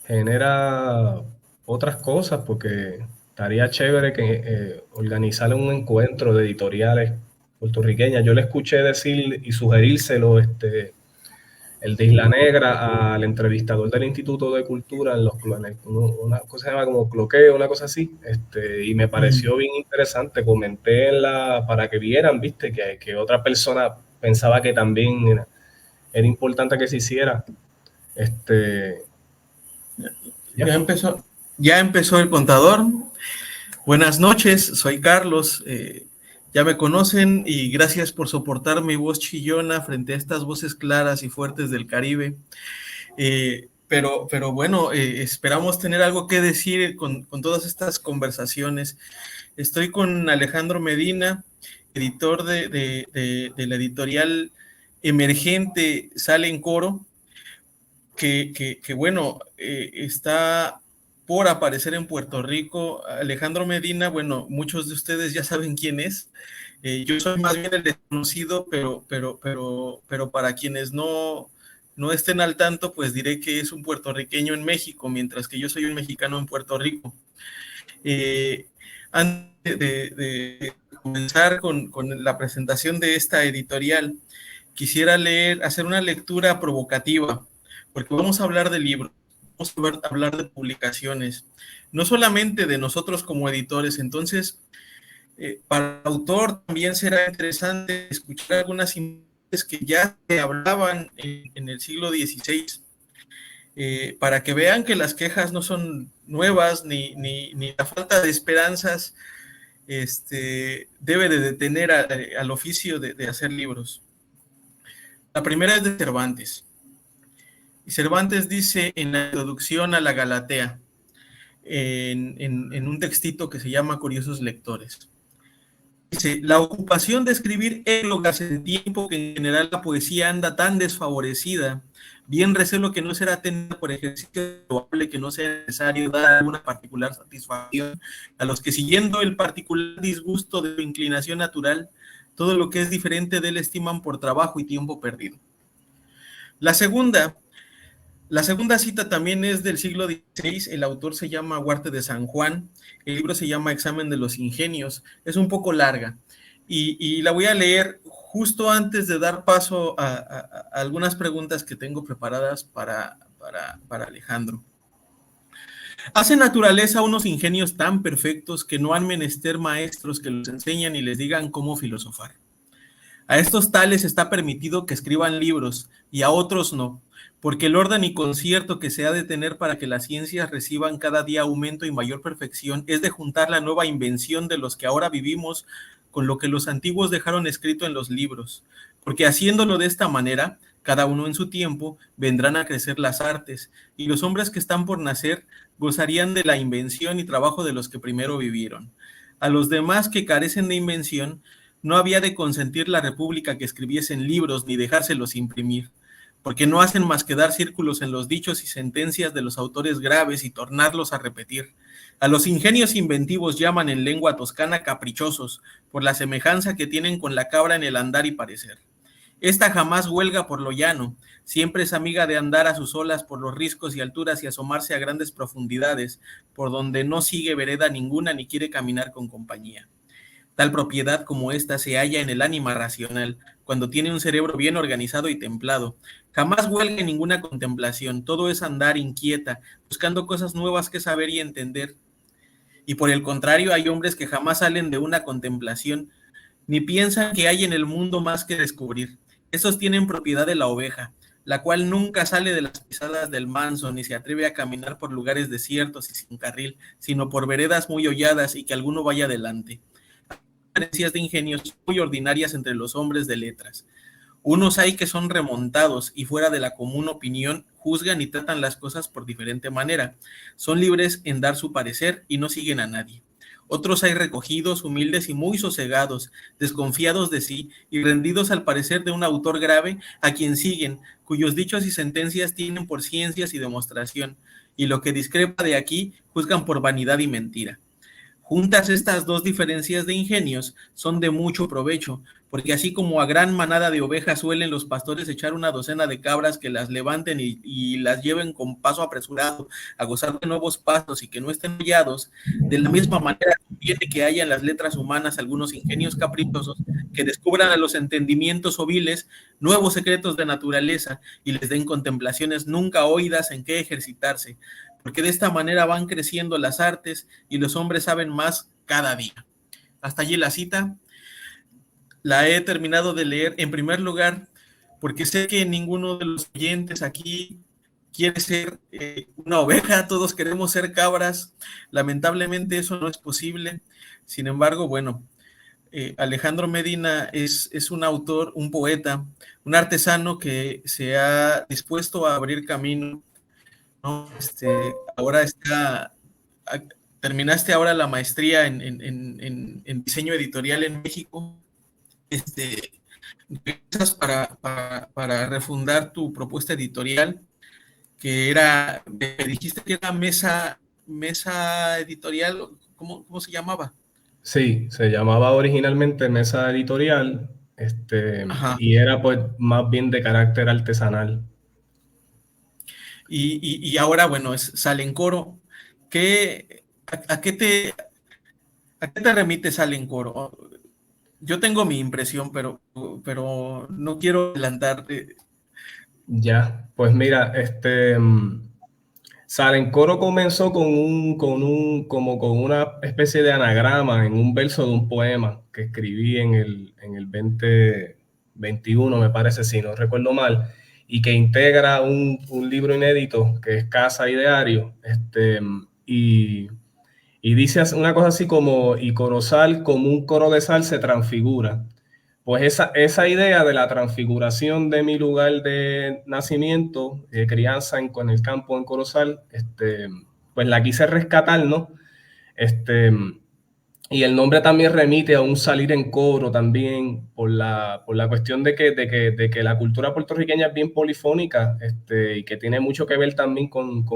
genera otras cosas, porque estaría chévere que organizar un encuentro de editoriales puertorriqueñas. Yo le escuché decir y sugerírselo el de Isla Negra al entrevistador del Instituto de Cultura en los una cosa se llama como cloqueo, una cosa así, y me pareció bien interesante. Comenté para que vieran, viste, que otra persona pensaba que también era importante que se hiciera. Ya empezó el contador. Buenas noches, soy Carlos. Ya me conocen y gracias por soportar mi voz chillona frente a estas voces claras y fuertes del Caribe. Pero bueno, esperamos tener algo que decir con todas estas conversaciones. Estoy con Alejandro Medina, editor de la editorial emergente Sale en Coro, que bueno, está por aparecer en Puerto Rico. Alejandro Medina, bueno, muchos de ustedes ya saben quién es. Yo soy más bien el desconocido, pero para quienes no estén al tanto, pues diré que es un puertorriqueño en México, mientras que yo soy un mexicano en Puerto Rico. Antes de comenzar con la presentación de esta editorial, quisiera hacer una lectura provocativa, porque vamos a hablar de libros, vamos a hablar de publicaciones, no solamente de nosotros como editores. Entonces, para el autor también será interesante escuchar algunas imágenes que ya se hablaban en el siglo XVI, para que vean que las quejas no son nuevas, ni la falta de esperanzas debe de detener al oficio de hacer libros. La primera es de Cervantes. Y Cervantes dice en la introducción a la Galatea, en un textito que se llama Curiosos Lectores. Dice: la ocupación de escribir églogas en tiempo que en general la poesía anda tan desfavorecida, bien recelo que no será tenida por ejercicio probable que no sea necesario dar alguna particular satisfacción a los que, siguiendo el particular disgusto de su inclinación natural, todo lo que es diferente de él estiman por trabajo y tiempo perdido. La segunda cita también es del siglo XVI. El autor se llama Huarte de San Juan. El libro se llama Examen de los Ingenios. Es un poco larga y la voy a leer justo antes de dar paso a algunas preguntas que tengo preparadas para Alejandro. Hace naturaleza unos ingenios tan perfectos que no han menester maestros que los enseñan y les digan cómo filosofar. A estos tales está permitido que escriban libros y a otros no, porque el orden y concierto que se ha de tener para que las ciencias reciban cada día aumento y mayor perfección es de juntar la nueva invención de los que ahora vivimos con lo que los antiguos dejaron escrito en los libros, porque haciéndolo de esta manera, cada uno en su tiempo, vendrán a crecer las artes, y los hombres que están por nacer gozarían de la invención y trabajo de los que primero vivieron. A los demás que carecen de invención, no había de consentir la república que escribiesen libros ni dejárselos imprimir, porque no hacen más que dar círculos en los dichos y sentencias de los autores graves y tornarlos a repetir. A los ingenios inventivos llaman en lengua toscana caprichosos, por la semejanza que tienen con la cabra en el andar y parecer. Esta jamás huelga por lo llano, siempre es amiga de andar a sus olas por los riscos y alturas y asomarse a grandes profundidades, por donde no sigue vereda ninguna ni quiere caminar con compañía. Tal propiedad como esta se halla en el ánima racional, cuando tiene un cerebro bien organizado y templado. Jamás huelga en ninguna contemplación, todo es andar inquieta, buscando cosas nuevas que saber y entender. Y por el contrario, hay hombres que jamás salen de una contemplación, ni piensan que hay en el mundo más que descubrir. Estos tienen propiedad de la oveja, la cual nunca sale de las pisadas del manso, ni se atreve a caminar por lugares desiertos y sin carril, sino por veredas muy holladas y que alguno vaya adelante. Diferencias de ingenios muy ordinarias entre los hombres de letras. Unos hay que son remontados y fuera de la común opinión juzgan y tratan las cosas por diferente manera. Son libres en dar su parecer y no siguen a nadie. Otros hay recogidos, humildes y muy sosegados, desconfiados de sí y rendidos al parecer de un autor grave a quien siguen, cuyos dichos y sentencias tienen por ciencias y demostración, y lo que discrepa de aquí juzgan por vanidad y mentira. Juntas estas dos diferencias de ingenios son de mucho provecho, porque así como a gran manada de ovejas suelen los pastores echar una docena de cabras que las levanten y las lleven con paso apresurado a gozar de nuevos pasos y que no estén hollados, de la misma manera conviene que haya en las letras humanas algunos ingenios caprichosos que descubran a los entendimientos oviles nuevos secretos de naturaleza y les den contemplaciones nunca oídas en que ejercitarse, porque de esta manera van creciendo las artes y los hombres saben más cada día. Hasta allí la cita. La he terminado de leer en primer lugar porque sé que ninguno de los oyentes aquí quiere ser una oveja, todos queremos ser cabras. Lamentablemente eso no es posible. Sin embargo, bueno, Alejandro Medina es un autor, un poeta, un artesano que se ha dispuesto a abrir camino, ¿no? Ahora terminaste ahora la maestría en diseño editorial en México. Regresas para refundar tu propuesta editorial, que era, me dijiste que era Mesa Editorial, ¿cómo se llamaba? Sí, se llamaba originalmente Mesa Editorial, y era pues más bien de carácter artesanal. Y ahora, bueno, es Salencoro. ¿A qué te remite Salencoro? Yo tengo mi impresión, pero no quiero adelantarte. Ya, pues mira, Salencoro comenzó como con una especie de anagrama en un verso de un poema que escribí en el 2021, me parece, si no recuerdo mal, y que integra un libro inédito que es Casa Ideario, y, y dice una cosa así como, y Corozal como un coro de sal se transfigura. Pues esa idea de la transfiguración de mi lugar de nacimiento, de crianza en el campo en Corozal, pues la quise rescatar, ¿no? Y el nombre también remite a un salir en coro también, por la cuestión de que la cultura puertorriqueña es bien polifónica, y que tiene mucho que ver también con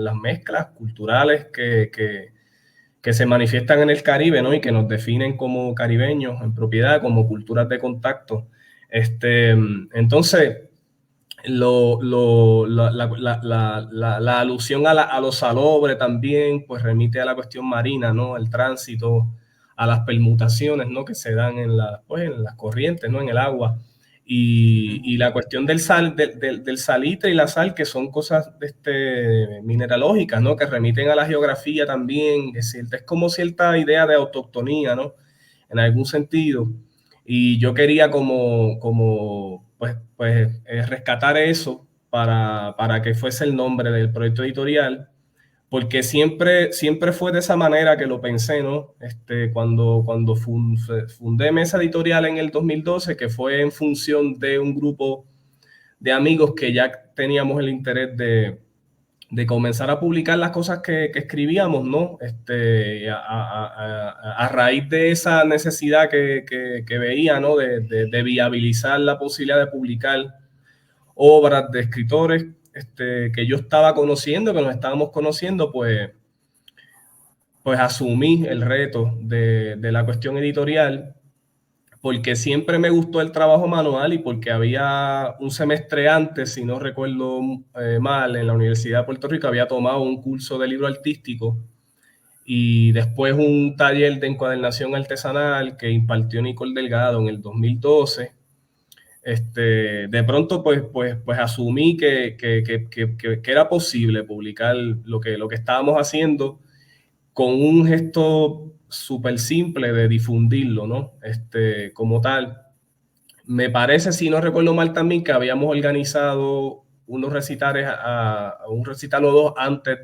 las mezclas culturales que se manifiestan en el Caribe, ¿no? Y que nos definen como caribeños en propiedad, como culturas de contacto. Entonces, la alusión a lo salobre también, pues remite a la cuestión marina, ¿no? El tránsito, a las permutaciones, ¿no? Que se dan pues, en las corrientes, ¿no? En el agua. Y la cuestión del salitre y la sal, que son cosas mineralógicas, ¿no? Que remiten a la geografía también. Es como cierta idea de autoctonía, ¿no? En algún sentido. Y yo quería rescatar eso para que fuese el nombre del proyecto editorial, porque siempre fue de esa manera que lo pensé, ¿no? Cuando fundé Mesa Editorial en el 2012, que fue en función de un grupo de amigos que ya teníamos el interés de comenzar a publicar las cosas que escribíamos, ¿no? A raíz de esa necesidad que veía, ¿no? De viabilizar la posibilidad de publicar obras de escritores que yo estaba conociendo, que nos estábamos conociendo, pues asumí el reto de la cuestión editorial, porque siempre me gustó el trabajo manual y porque había un semestre antes, si no recuerdo mal, en la Universidad de Puerto Rico había tomado un curso de libro artístico y después un taller de encuadernación artesanal que impartió Nicole Delgado en el 2012. De pronto pues asumí que era posible publicar lo que estábamos haciendo con un gesto súper simple de difundirlo, ¿no? Como tal. Me parece, si no recuerdo mal también, que habíamos organizado unos recitales, un recital o dos antes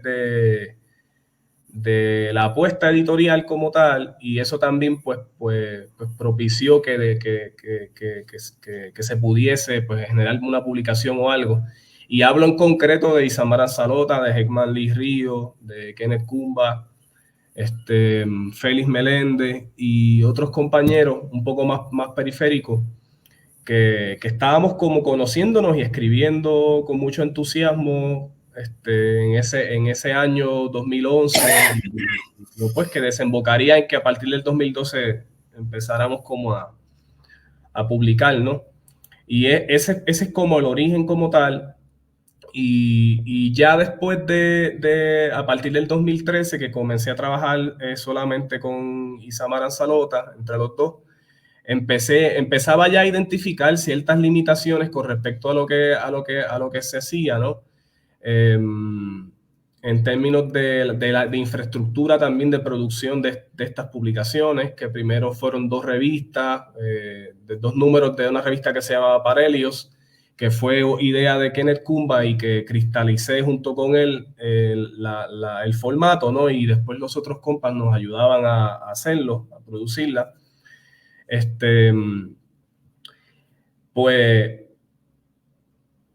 de la apuesta editorial como tal, y eso también pues propició que se pudiese pues, generar una publicación o algo. Y hablo en concreto de Isamara Salota, de Heckman Lee Río, de Kenneth Cumba, Félix Meléndez y otros compañeros un poco más periféricos que estábamos como conociéndonos y escribiendo con mucho entusiasmo en ese año 2011 pues que desembocaría en que a partir del 2012 empezáramos como a publicar, ¿no? Y ese es como el origen como tal. Y ya después a partir del 2013, que comencé a trabajar solamente con Isamar Anzalota, entre los dos, empezaba ya a identificar ciertas limitaciones con respecto a lo que se hacía, ¿no? En términos de infraestructura también de producción de estas publicaciones, que primero fueron 2 revistas, de 2 números de una revista que se llamaba Parelios, que fue idea de Kenneth Kumba y que cristalicé junto con él el formato, ¿no? Y después los otros compas nos ayudaban a hacerlo, a producirla. Pues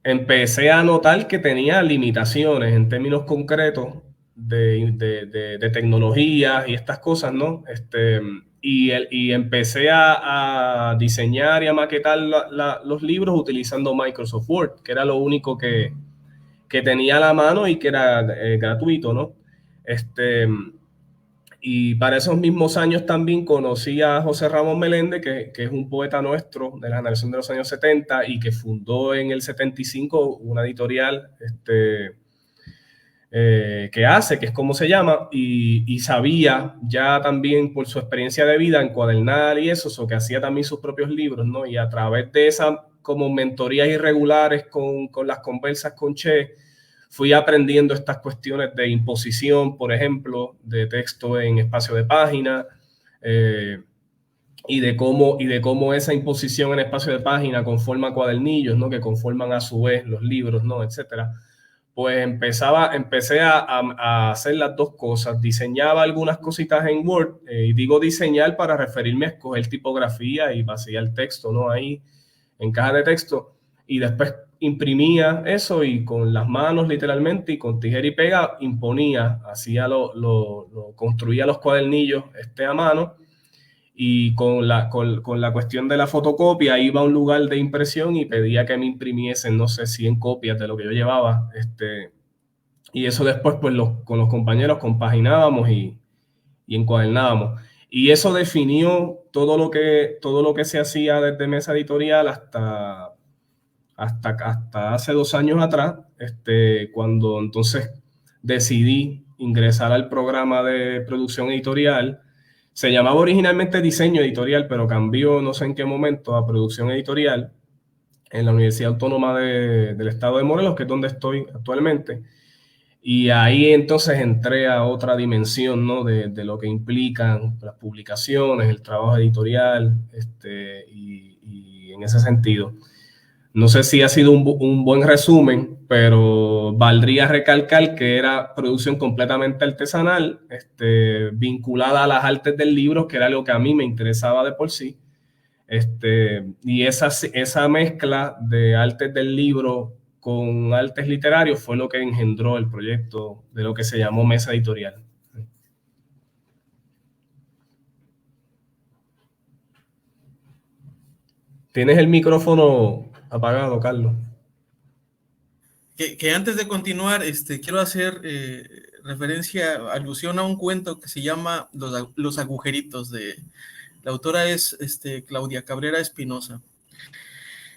empecé a notar que tenía limitaciones en términos concretos de tecnologías y estas cosas, ¿no? Y empecé a diseñar y a maquetar los libros utilizando Microsoft Word, que era lo único que tenía a la mano y que era gratuito, ¿no? Y para esos mismos años también conocí a José Ramón Meléndez, que es un poeta nuestro de la generación de los años 70 y que fundó en el 75 una editorial que es como se llama, y sabía ya también por su experiencia de vida encuadernar y eso, que hacía también sus propios libros, ¿no? Y a través de esas como mentorías irregulares con las conversas con Che, fui aprendiendo estas cuestiones de imposición, por ejemplo, de texto en espacio de página, y de cómo esa imposición en espacio de página conforma cuadernillos, ¿no? Que conforman a su vez los libros, ¿no? Etcétera. Pues empecé a hacer las dos cosas. Diseñaba algunas cositas en Word, y digo diseñar para referirme a escoger tipografía y vaciar texto, ¿no? Ahí en caja de texto. Y después imprimía eso y con las manos literalmente y con tijera y pega imponía, construía los cuadernillos a mano, y con la cuestión de la fotocopia iba a un lugar de impresión y pedía que me imprimiesen, no sé, 100 copias de lo que yo llevaba, y eso después pues con los compañeros compaginábamos y encuadernábamos. Y eso definió todo lo que se hacía desde Mesa Editorial hasta hace 2 años atrás, cuando entonces decidí ingresar al programa de producción editorial. Se llamaba originalmente diseño editorial, pero cambió no sé en qué momento a producción editorial en la Universidad Autónoma del Estado de Morelos, que es donde estoy actualmente. Y ahí entonces entré a otra dimensión, ¿no? De lo que implican las publicaciones, el trabajo editorial, y en ese sentido. No sé si ha sido un buen resumen, pero valdría recalcar que era producción completamente artesanal, vinculada a las artes del libro, que era algo que a mí me interesaba de por sí. Y esa mezcla de artes del libro con artes literarios fue lo que engendró el proyecto de lo que se llamó Mesa Editorial. Tienes el micrófono apagado, Carlos. Que antes de continuar, quiero hacer alusión a un cuento que se llama Los agujeritos. La autora es Claudia Cabrera Espinosa.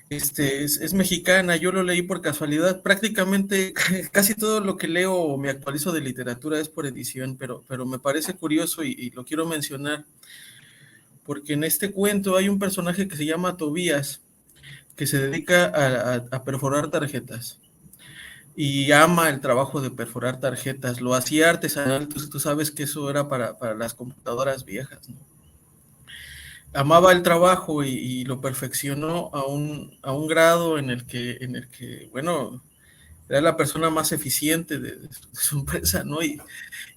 Es mexicana, yo lo leí por casualidad. Prácticamente casi todo lo que leo o me actualizo de literatura es por edición, pero me parece curioso y lo quiero mencionar, porque en este cuento hay un personaje que se llama Tobías, que se dedica a perforar tarjetas. Y ama el trabajo de perforar tarjetas, lo hacía artesanal, tú sabes que eso era para las computadoras viejas, ¿no? Amaba el trabajo y lo perfeccionó a un grado en el que, bueno, era la persona más eficiente de su empresa, ¿no?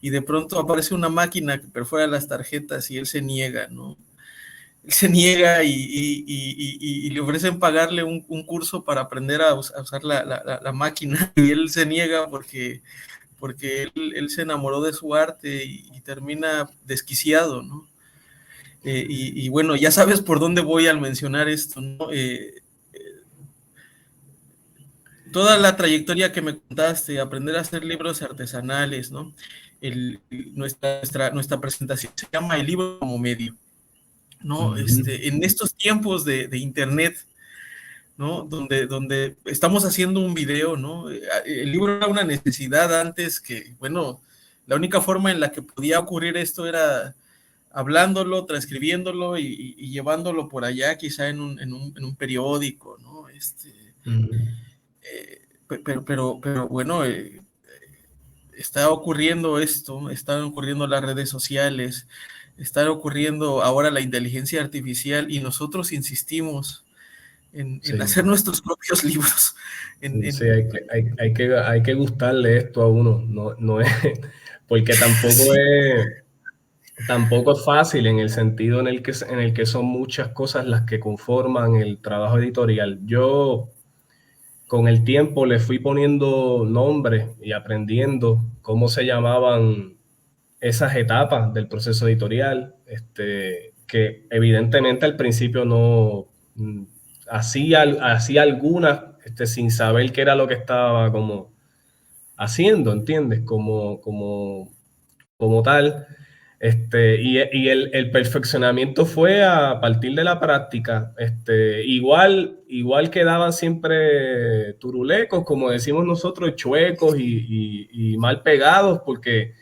Y de pronto aparece una máquina que perfora las tarjetas y él se niega, ¿no? Él se niega y le ofrecen pagarle un curso para aprender a usar la máquina, y él se niega porque él se enamoró de su arte y termina desquiciado, ¿no? Y bueno, ya sabes por dónde voy al mencionar esto, ¿no? toda la trayectoria que me contaste, aprender a hacer libros artesanales, ¿no? Nuestra presentación se llama El libro como medio, ¿no? En estos tiempos de internet, ¿no? Donde estamos haciendo un video, ¿no? El libro era una necesidad antes que, bueno, la única forma en la que podía ocurrir esto era hablándolo, transcribiéndolo y llevándolo por allá, quizá en un periódico, ¿no? Pero bueno, está ocurriendo esto, están ocurriendo las redes sociales, está ocurriendo ahora la inteligencia artificial y nosotros insistimos en hacer nuestros propios libros. Sí, hay que gustarle esto a uno, no es, porque tampoco es fácil en el sentido en el que son muchas cosas las que conforman el trabajo editorial. Yo con el tiempo le fui poniendo nombre y aprendiendo cómo se llamaban esas etapas del proceso editorial, que evidentemente al principio no hacía algunas sin saber qué era lo que estaba como haciendo, ¿entiendes? Como tal. Y el perfeccionamiento fue a partir de la práctica. Igual quedaban siempre turulecos, como decimos nosotros, chuecos y mal pegados, porque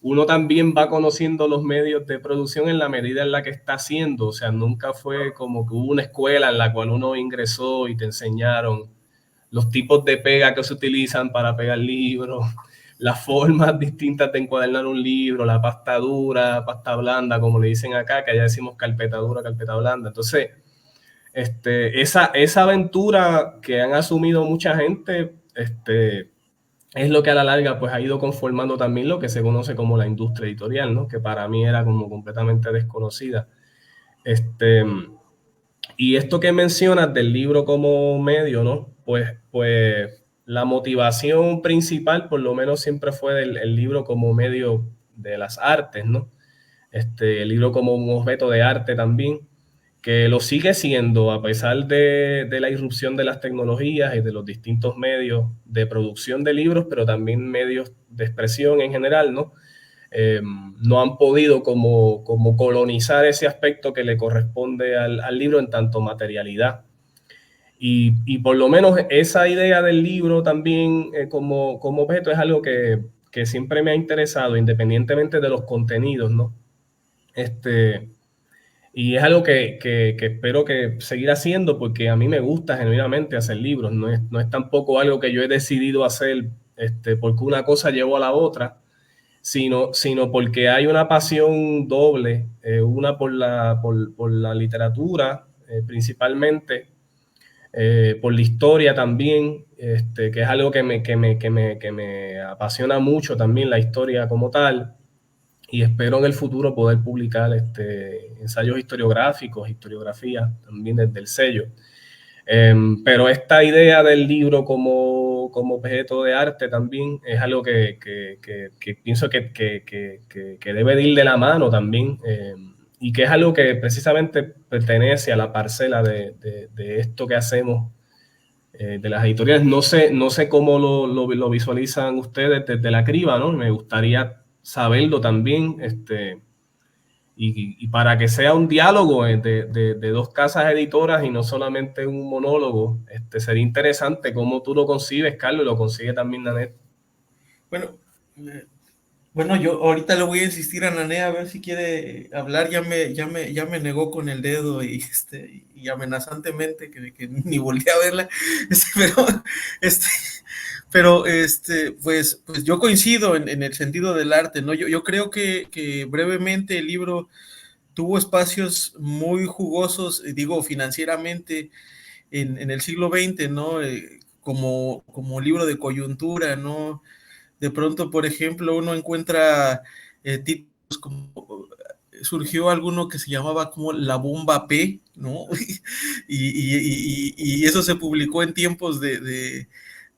uno también va conociendo los medios de producción en la medida en la que está haciendo. O sea, nunca fue como que hubo una escuela en la cual uno ingresó y te enseñaron los tipos de pega que se utilizan para pegar libros, las formas distintas de encuadernar un libro, la pasta dura, pasta blanda, como le dicen acá, que allá decimos carpeta dura, carpeta blanda. Entonces, esa aventura que han asumido mucha gente, es lo que a la larga pues ha ido conformando también lo que se conoce como la industria editorial, ¿no? Que para mí era como completamente desconocida. Y esto que mencionas del libro como medio, ¿no? Pues la motivación principal, por lo menos siempre fue el libro como medio de las artes, ¿no? El libro como un objeto de arte también, que lo sigue siendo a pesar de la irrupción de las tecnologías y de los distintos medios de producción de libros, pero también medios de expresión en general, ¿no? No han podido como colonizar ese aspecto que le corresponde al libro en tanto materialidad. Y por lo menos esa idea del libro también como objeto es algo que siempre me ha interesado, independientemente de los contenidos, ¿no? Y es algo que espero que seguir haciendo porque a mí me gusta genuinamente hacer libros. No es tampoco algo que yo he decidido hacer porque una cosa llevó a la otra, sino porque hay una pasión doble, una por la literatura principalmente, por la historia también, que es algo que me apasiona mucho también la historia como tal, y espero en el futuro poder publicar ensayos historiográficos, historiografía también desde el sello. Pero esta idea del libro como objeto de arte también es algo que pienso que debe de ir de la mano también, y que es algo que precisamente pertenece a la parcela de esto que hacemos, de las editoriales. No sé cómo lo visualizan ustedes desde la criba, ¿no? Me gustaría saberlo también, y para que sea un diálogo de dos casas editoras y no solamente un monólogo, sería interesante cómo tú lo concibes, Carlos, y lo consigue también Nanette. Bueno, yo ahorita le voy a insistir a Nané a ver si quiere hablar. Ya me negó con el dedo y amenazantemente que ni volteé a verla. Este, pues yo coincido en el sentido del arte, ¿no? Yo creo que brevemente el libro tuvo espacios muy jugosos, digo, financieramente en el siglo XX, ¿no? Como libro de coyuntura, ¿no? De pronto, por ejemplo, uno encuentra títulos como surgió alguno que se llamaba como La Bomba P, ¿no? y eso se publicó en tiempos de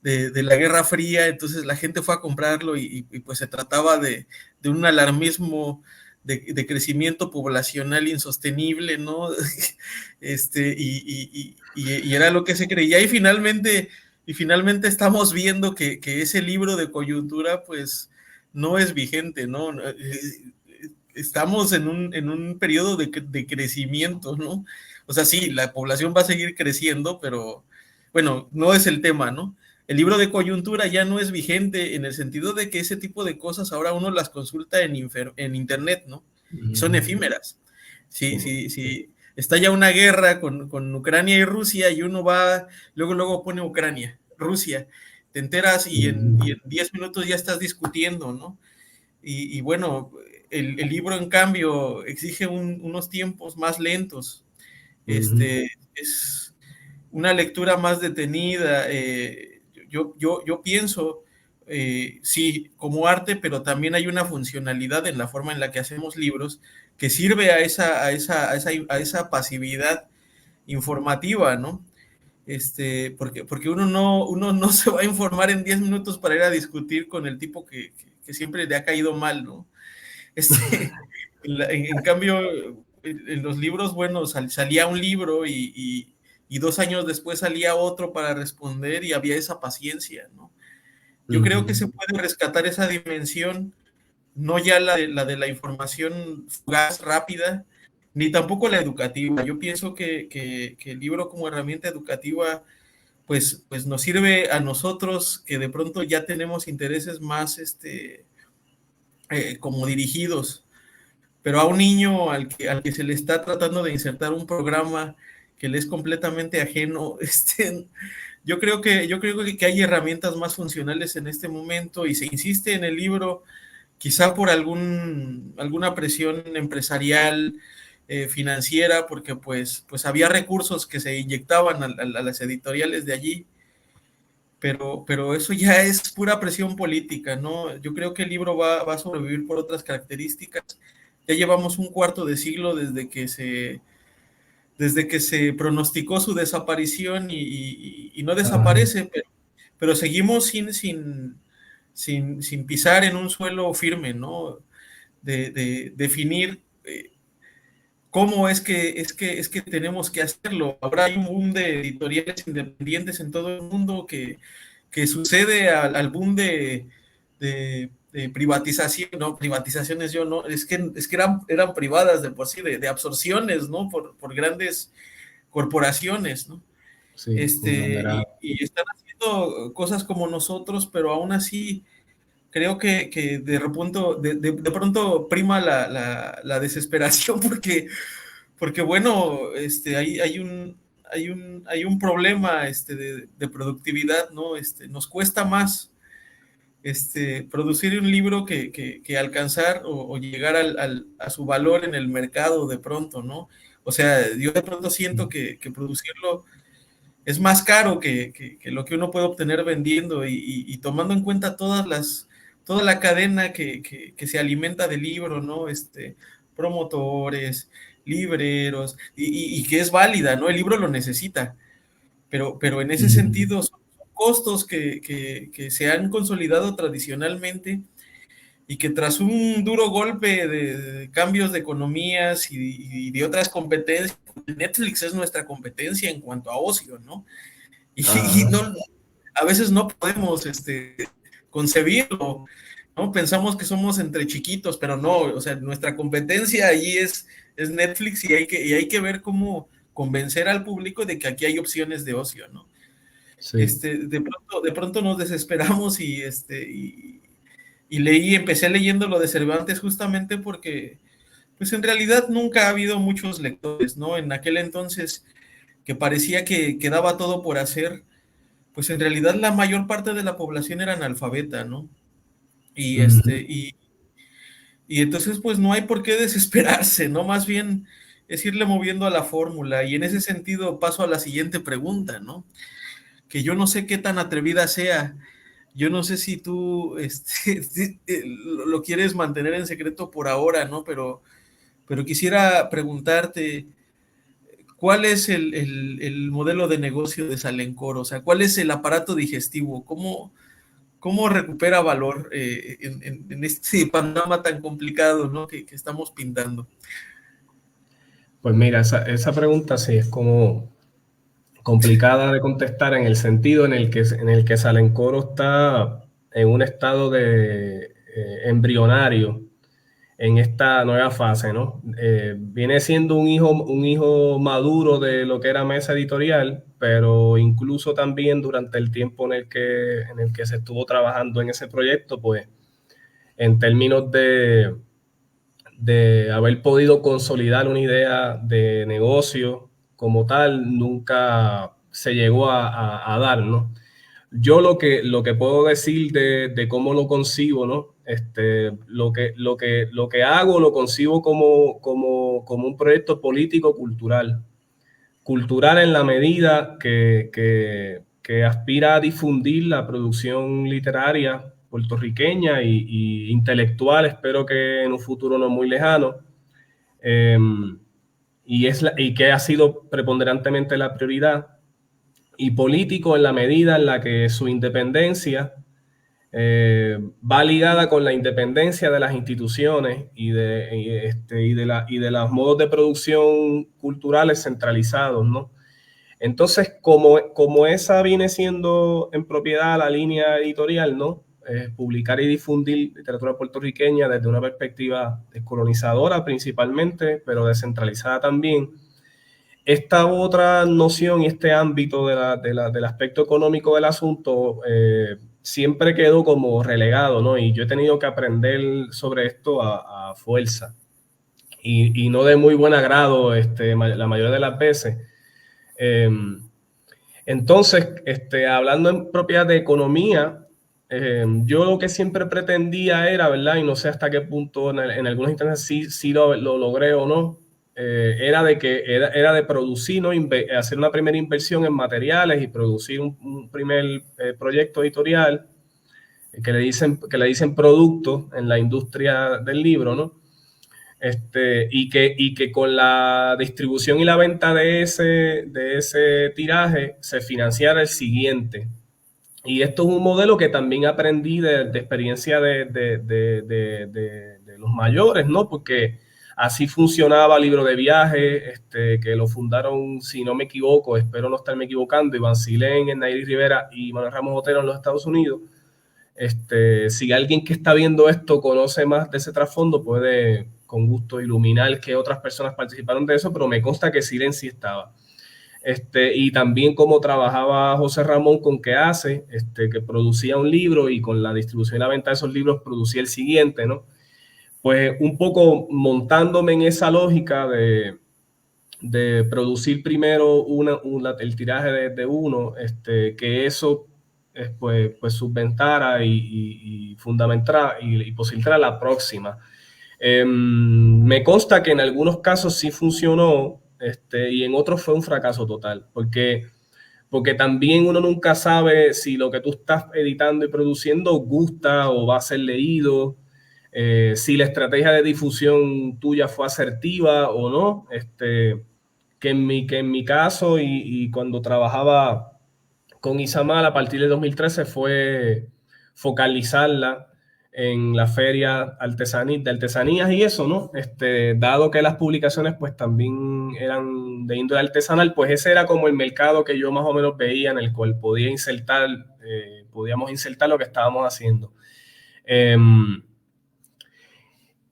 la Guerra Fría, entonces la gente fue a comprarlo y pues se trataba de un alarmismo de crecimiento poblacional insostenible, ¿no? Y era lo que se creía y finalmente y finalmente estamos viendo que ese libro de coyuntura pues no es vigente, ¿no? Estamos en un periodo de crecimiento, ¿no? O sea, sí, la población va a seguir creciendo, pero bueno, no es el tema, ¿no? El libro de coyuntura ya no es vigente en el sentido de que ese tipo de cosas ahora uno las consulta en internet, ¿no? Y son efímeras. Sí. Está ya una guerra con Ucrania y Rusia y uno va, luego pone Ucrania, Rusia, te enteras y en 10 minutos ya estás discutiendo, ¿no? Y bueno, el libro en cambio exige unos tiempos más lentos, es una lectura más detenida. Yo pienso, sí, como arte, pero también hay una funcionalidad en la forma en la que hacemos libros que sirve a esa pasividad informativa, ¿no? Porque uno no se va a informar en 10 minutos para ir a discutir con el tipo que siempre le ha caído mal, ¿no? En cambio, en los libros, bueno, salía un libro y 2 años después salía otro para responder y había esa paciencia, ¿no? Yo creo que se puede rescatar esa dimensión, no ya la de la información fugaz, rápida, ni tampoco la educativa. Yo pienso que el libro como herramienta educativa, pues nos sirve a nosotros que de pronto ya tenemos intereses más como dirigidos, pero a un niño al que se le está tratando de insertar un programa que le es completamente ajeno, yo creo que hay herramientas más funcionales en este momento y se insiste en el libro, quizá por alguna presión empresarial, financiera, porque pues había recursos que se inyectaban a las editoriales de allí, pero eso ya es pura presión política, ¿no? Yo creo que el libro va a sobrevivir por otras características. Ya llevamos un cuarto de siglo desde que se pronosticó su desaparición y no desaparece, pero seguimos sin pisar en un suelo firme, ¿no? De definir cómo es que tenemos que hacerlo. Ahora hay un boom de editoriales independientes en todo el mundo que sucede al boom de privatización, no, privatizaciones yo no, es que eran privadas de por sí, de absorciones, ¿no? Por grandes corporaciones, ¿no? Sí, Y están haciendo cosas como nosotros, pero aún así creo que de pronto prima la desesperación porque bueno, hay un problema de productividad, ¿no? Nos cuesta más producir un libro que alcanzar o llegar a su valor en el mercado de pronto, ¿no? O sea, yo de pronto siento que producirlo es más caro que lo que uno puede obtener vendiendo y tomando en cuenta toda la cadena que se alimenta del libro, ¿no? Promotores, libreros, y que es válida, ¿no? El libro lo necesita, pero en ese sentido son costos que se han consolidado tradicionalmente y que tras un duro golpe de cambios de economías y de otras competencias, Netflix es nuestra competencia en cuanto a ocio, ¿no? Y no, a veces no podemos concebirlo, ¿no? Pensamos que somos entre chiquitos, pero no, o sea, nuestra competencia allí es Netflix y hay que ver cómo convencer al público de que aquí hay opciones de ocio, ¿no? sí. De pronto nos desesperamos y empecé leyendo lo de Cervantes justamente porque, pues en realidad nunca ha habido muchos lectores, ¿no? En aquel entonces que parecía que quedaba todo por hacer, pues en realidad la mayor parte de la población era analfabeta, ¿no? Y y entonces pues no hay por qué desesperarse, ¿no? Más bien es irle moviendo a la fórmula y en ese sentido paso a la siguiente pregunta, ¿no? Que yo no sé qué tan atrevida sea. Yo no sé si tú lo quieres mantener en secreto por ahora, ¿no? Pero quisiera preguntarte, ¿cuál es el modelo de negocio de Salencor? O sea, ¿cuál es el aparato digestivo? ¿Cómo recupera valor en este panorama tan complicado, ¿no? que estamos pintando? Pues mira, esa pregunta sí es como complicada de contestar en el sentido en el que Salencoro está en un estado de embrionario en esta nueva fase, ¿no? Viene siendo un hijo maduro de lo que era Mesa Editorial, pero incluso también durante el tiempo en el que se estuvo trabajando en ese proyecto, pues en términos de haber podido consolidar una idea de negocio como tal, nunca se llegó a dar, ¿no? Yo lo que puedo decir de cómo lo concibo, ¿no? Lo que hago lo concibo como un proyecto político cultural. Cultural en la medida que aspira a difundir la producción literaria puertorriqueña y intelectual, espero que en un futuro no muy lejano, y que ha sido preponderantemente la prioridad, y político en la medida en la que su independencia va ligada con la independencia de las instituciones y de los modos de producción culturales centralizados, ¿no? Entonces, como esa viene siendo en propiedad la línea editorial, ¿no? Publicar y difundir literatura puertorriqueña desde una perspectiva descolonizadora principalmente, pero descentralizada también. Esta otra noción y este ámbito del aspecto económico del asunto siempre quedó como relegado, ¿no? Y yo he tenido que aprender sobre esto a fuerza y no de muy buen agrado la mayoría de las veces. Entonces, hablando en propiedad de economía, yo lo que siempre pretendía era, ¿verdad? Y no sé hasta qué punto en algunos instantes sí lo logré o no, era de producir, ¿no? Hacer una primera inversión en materiales y producir un primer proyecto editorial que le dicen producto en la industria del libro, ¿no? Y que con la distribución y la venta de ese tiraje se financiara el siguiente. Y esto es un modelo que también aprendí de experiencia de los mayores, ¿no? Porque así funcionaba Libro de Viaje, que lo fundaron, si no me equivoco, espero no estarme equivocando, Iván Silén en Nayeli Rivera y Manuel Ramos Otero en los Estados Unidos. Si alguien que está viendo esto conoce más de ese trasfondo, puede con gusto iluminar que otras personas participaron de eso, pero me consta que Silén sí estaba. Y también cómo trabajaba José Ramón con qué hace, que producía un libro y con la distribución y la venta de esos libros producía el siguiente, ¿no? Pues un poco montándome en esa lógica de producir primero el tiraje de uno, que eso pues subventara y fundamentara y posibilitara la próxima. Me consta que en algunos casos sí funcionó, y en otros fue un fracaso total, porque también uno nunca sabe si lo que tú estás editando y produciendo gusta o va a ser leído, si la estrategia de difusión tuya fue asertiva o no. Que en mi caso y cuando trabajaba con Isamar a partir de 2013 fue focalizarla en la feria de artesanías y eso, ¿no? Dado que las publicaciones pues también eran de índole artesanal, pues ese era como el mercado que yo más o menos veía en el cual podíamos insertar lo que estábamos haciendo.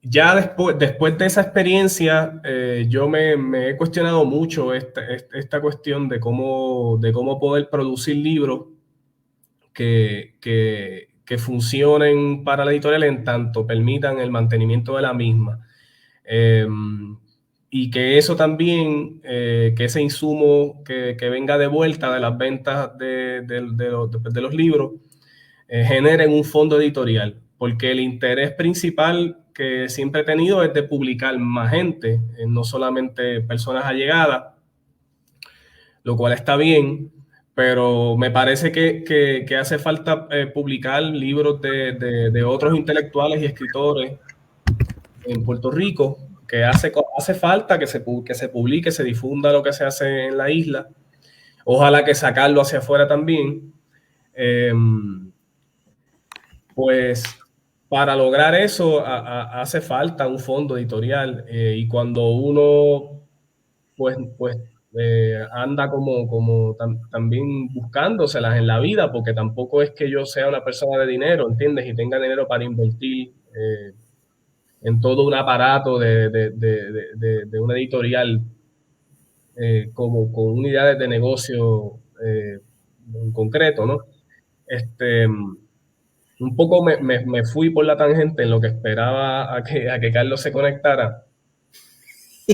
Ya después de esa experiencia, yo me he cuestionado mucho esta cuestión de cómo poder producir libros que funcionen para la editorial en tanto permitan el mantenimiento de la misma. Y que eso también, que ese insumo que venga de vuelta de las ventas de los libros, generen un fondo editorial, porque el interés principal que siempre he tenido es de publicar más gente, no solamente personas allegadas, lo cual está bien, pero me parece que hace falta publicar libros de otros intelectuales y escritores en Puerto Rico, que hace falta que se publique, se difunda lo que se hace en la isla, ojalá que sacarlo hacia afuera también. Pues para lograr eso hace falta un fondo editorial, y cuando uno pues anda también buscándoselas en la vida, porque tampoco es que yo sea una persona de dinero, ¿entiendes? Y tenga dinero para invertir en todo un aparato de una editorial como con unidades de negocio en concreto, ¿no? Un poco me fui por la tangente en lo que esperaba a que Carlos se conectara,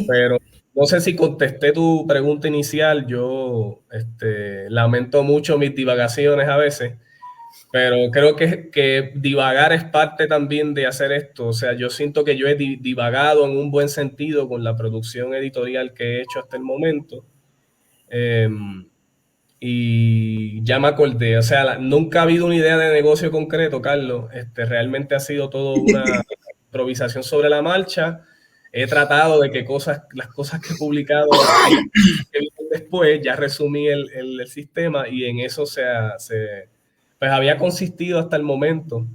pero no sé si contesté tu pregunta inicial. Yo lamento mucho mis divagaciones a veces, pero creo que divagar es parte también de hacer esto. O sea, yo siento que yo he divagado en un buen sentido con la producción editorial que he hecho hasta el momento. Y ya me acordé, o sea, nunca ha habido una idea de negocio concreto, Carlos. Realmente ha sido todo una improvisación sobre la marcha. He tratado de que las cosas que he publicado que vienen después, ya resumí el sistema y en eso pues había consistido hasta el momento.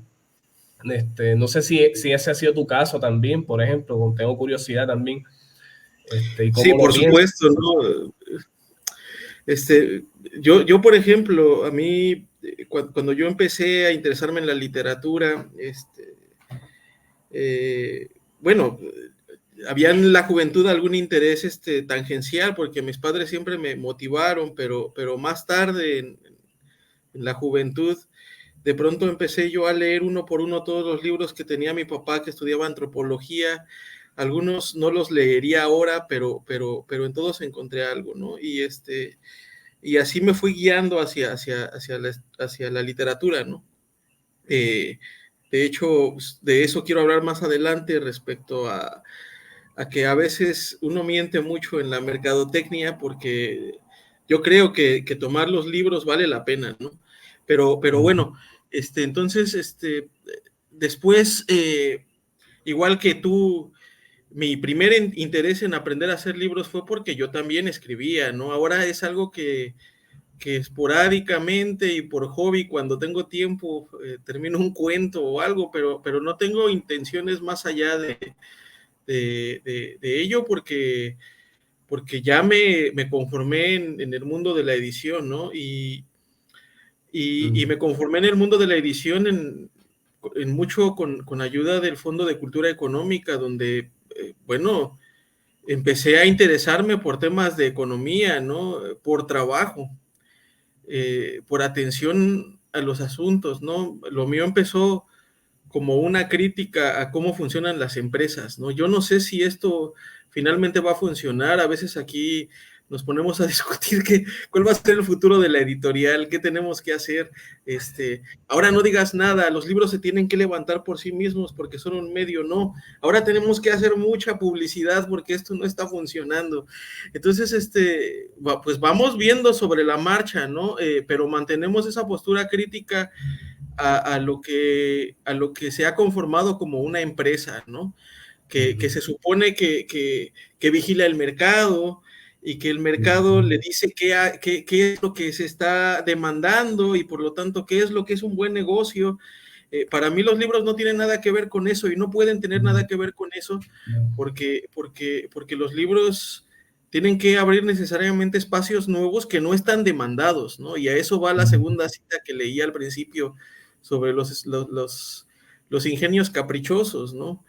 No sé si ese ha sido tu caso también, por ejemplo, tengo curiosidad también, y Sí, cómo lo por piensas. supuesto, ¿no? Este, yo, por ejemplo, a mí, cuando yo empecé a interesarme en la literatura, bueno, había en la juventud algún interés tangencial, porque mis padres siempre me motivaron, pero más tarde, en la juventud, de pronto empecé yo a leer uno por uno todos los libros que tenía mi papá, que estudiaba antropología. Algunos no los leería ahora, pero en todos encontré algo, ¿no? Y así me fui guiando hacia la literatura, ¿no? De hecho, de eso quiero hablar más adelante respecto a que a veces uno miente mucho en la mercadotecnia, porque yo creo que tomar los libros vale la pena, ¿no? Pero bueno, entonces, después, igual que tú, mi primer interés en aprender a hacer libros fue porque yo también escribía, ¿no? Ahora es algo que esporádicamente y por hobby, cuando tengo tiempo, termino un cuento o algo, pero no tengo intenciones más allá de ello, porque ya me conformé en el mundo de la edición, ¿no? Y me conformé en el mundo de la edición en mucho con ayuda del Fondo de Cultura Económica, donde, bueno, empecé a interesarme por temas de economía, ¿no? Por trabajo, por atención a los asuntos, ¿no? Lo mío empezó como una crítica a cómo funcionan las empresas, ¿no? Yo no sé si esto finalmente va a funcionar. A veces aquí nos ponemos a discutir cuál va a ser el futuro de la editorial, qué tenemos que hacer. Ahora no digas nada, los libros se tienen que levantar por sí mismos porque son un medio, no. Ahora tenemos que hacer mucha publicidad porque esto no está funcionando. Entonces, pues vamos viendo sobre la marcha, ¿no? Pero mantenemos esa postura crítica a lo que se ha conformado como una empresa, ¿no? Que se supone que vigila el mercado y que el mercado le dice qué es lo que se está demandando y por lo tanto qué es lo que es un buen negocio. Para mí los libros no tienen nada que ver con eso y no pueden tener nada que ver con eso porque los libros tienen que abrir necesariamente espacios nuevos que no están demandados, ¿no? Y a eso va la segunda cita que leí al principio sobre los ingenios caprichosos, ¿no?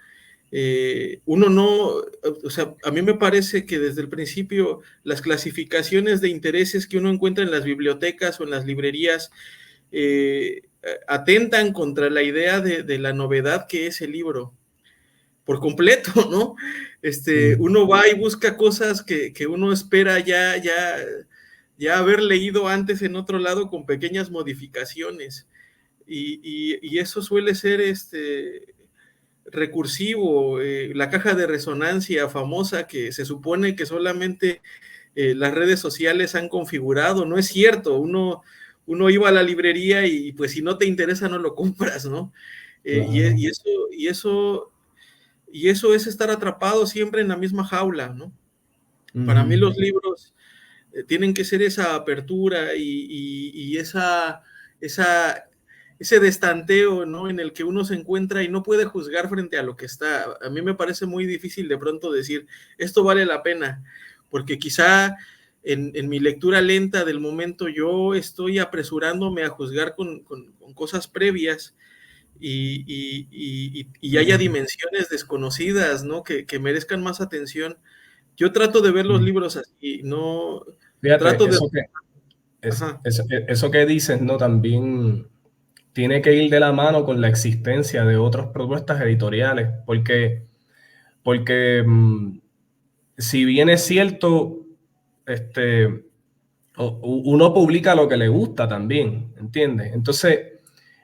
Uno no, o sea, a mí me parece que desde el principio las clasificaciones de intereses que uno encuentra en las bibliotecas o en las librerías atentan contra la idea de la novedad que es el libro por completo, ¿no? Uno va y busca cosas que uno espera ya haber leído antes en otro lado con pequeñas modificaciones. Y eso suele ser recursivo, la caja de resonancia famosa que se supone que solamente las redes sociales han configurado. No es cierto, uno iba a la librería y pues si no te interesa no lo compras, ¿no? Claro. Y eso es estar atrapado siempre en la misma jaula, ¿no? Para mí los libros tienen que ser esa apertura y ese destanteo, ¿no? En el que uno se encuentra y no puede juzgar frente a lo que está. A mí me parece muy difícil de pronto decir, esto vale la pena, porque quizá en mi lectura lenta del momento, yo estoy apresurándome a juzgar con cosas previas y haya dimensiones desconocidas, ¿no? Que merezcan más atención. Yo trato de ver los libros así, no Fíjate, trato de... eso que dices, ¿no? También tiene que ir de la mano con la existencia de otras propuestas editoriales, porque si bien es cierto, uno publica lo que le gusta también, ¿entiendes? Entonces,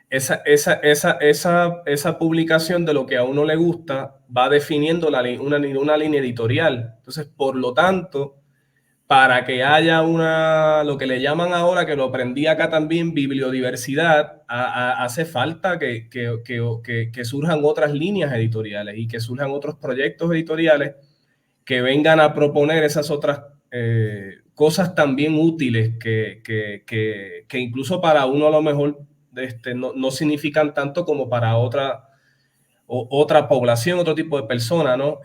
esa publicación de lo que a uno le gusta va definiendo una línea editorial. Entonces, por lo tanto, para que haya lo que le llaman ahora, que lo aprendí acá también, bibliodiversidad, hace falta que surjan otras líneas editoriales y que surjan otros proyectos editoriales que vengan a proponer esas otras cosas también útiles que incluso para uno a lo mejor no significan tanto como para otra población, otro tipo de persona, ¿no?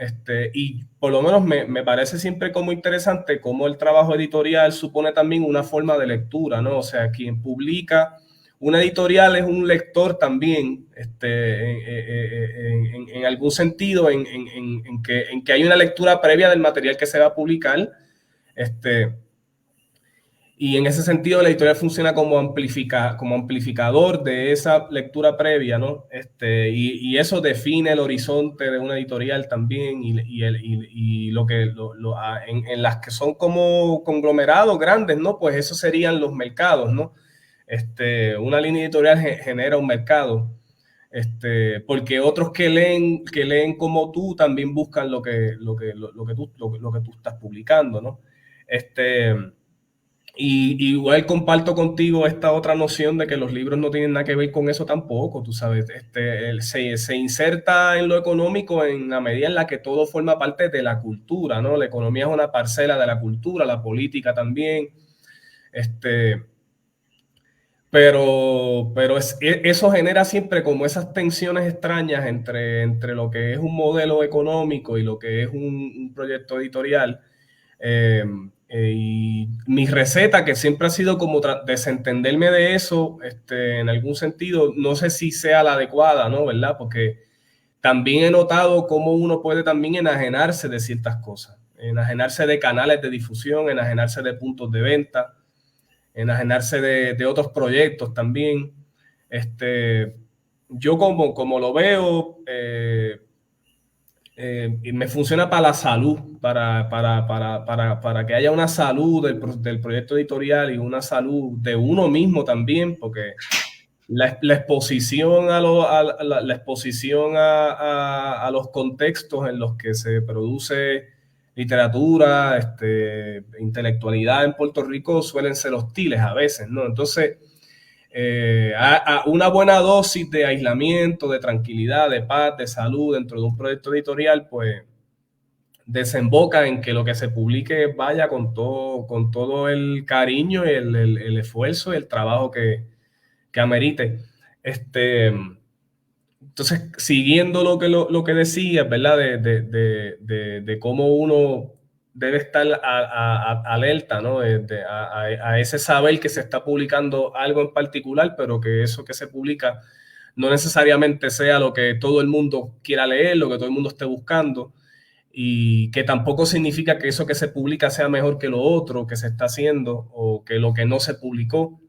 Y por lo menos me parece siempre como interesante cómo el trabajo editorial supone también una forma de lectura, ¿no? O sea, quien publica una editorial es un lector también, en algún sentido, en que hay una lectura previa del material que se va a publicar, y en ese sentido la editorial funciona como amplificador de esa lectura previa, ¿no? Y eso define el horizonte de una editorial también y en las que son como conglomerados grandes, ¿no? Pues esos serían los mercados, ¿no? Una línea editorial genera un mercado, porque otros que leen como tú también buscan lo que tú estás publicando, ¿no? Y igual comparto contigo esta otra noción de que los libros no tienen nada que ver con eso tampoco, tú sabes, se inserta en lo económico en la medida en la que todo forma parte de la cultura, ¿no? La economía es una parcela de la cultura, la política también, pero eso genera siempre como esas tensiones extrañas entre lo que es un modelo económico y lo que es un proyecto editorial. Y mi receta, que siempre ha sido como desentenderme de eso, en algún sentido, no sé si sea la adecuada, ¿no? ¿Verdad? Porque también he notado cómo uno puede también enajenarse de ciertas cosas, enajenarse de canales de difusión, enajenarse de puntos de venta, enajenarse de otros proyectos también. Yo como lo veo, me funciona para la salud, para que haya una salud del proyecto editorial y una salud de uno mismo también, porque la exposición la exposición a los contextos en los que se produce literatura, intelectualidad en Puerto Rico suelen ser hostiles a veces, ¿no? Entonces, una buena dosis de aislamiento, de tranquilidad, de paz, de salud dentro de un proyecto editorial, pues desemboca en que lo que se publique vaya con todo el cariño y el esfuerzo y el trabajo que amerite. Entonces, siguiendo lo que decías, ¿verdad? De cómo uno debe estar alerta, ¿no? A ese saber que se está publicando algo en particular, pero que eso que se publica no necesariamente sea lo que todo el mundo quiera leer, lo que todo el mundo esté buscando, y que tampoco significa que eso que se publica sea mejor que lo otro que se está haciendo o que lo que no se publicó,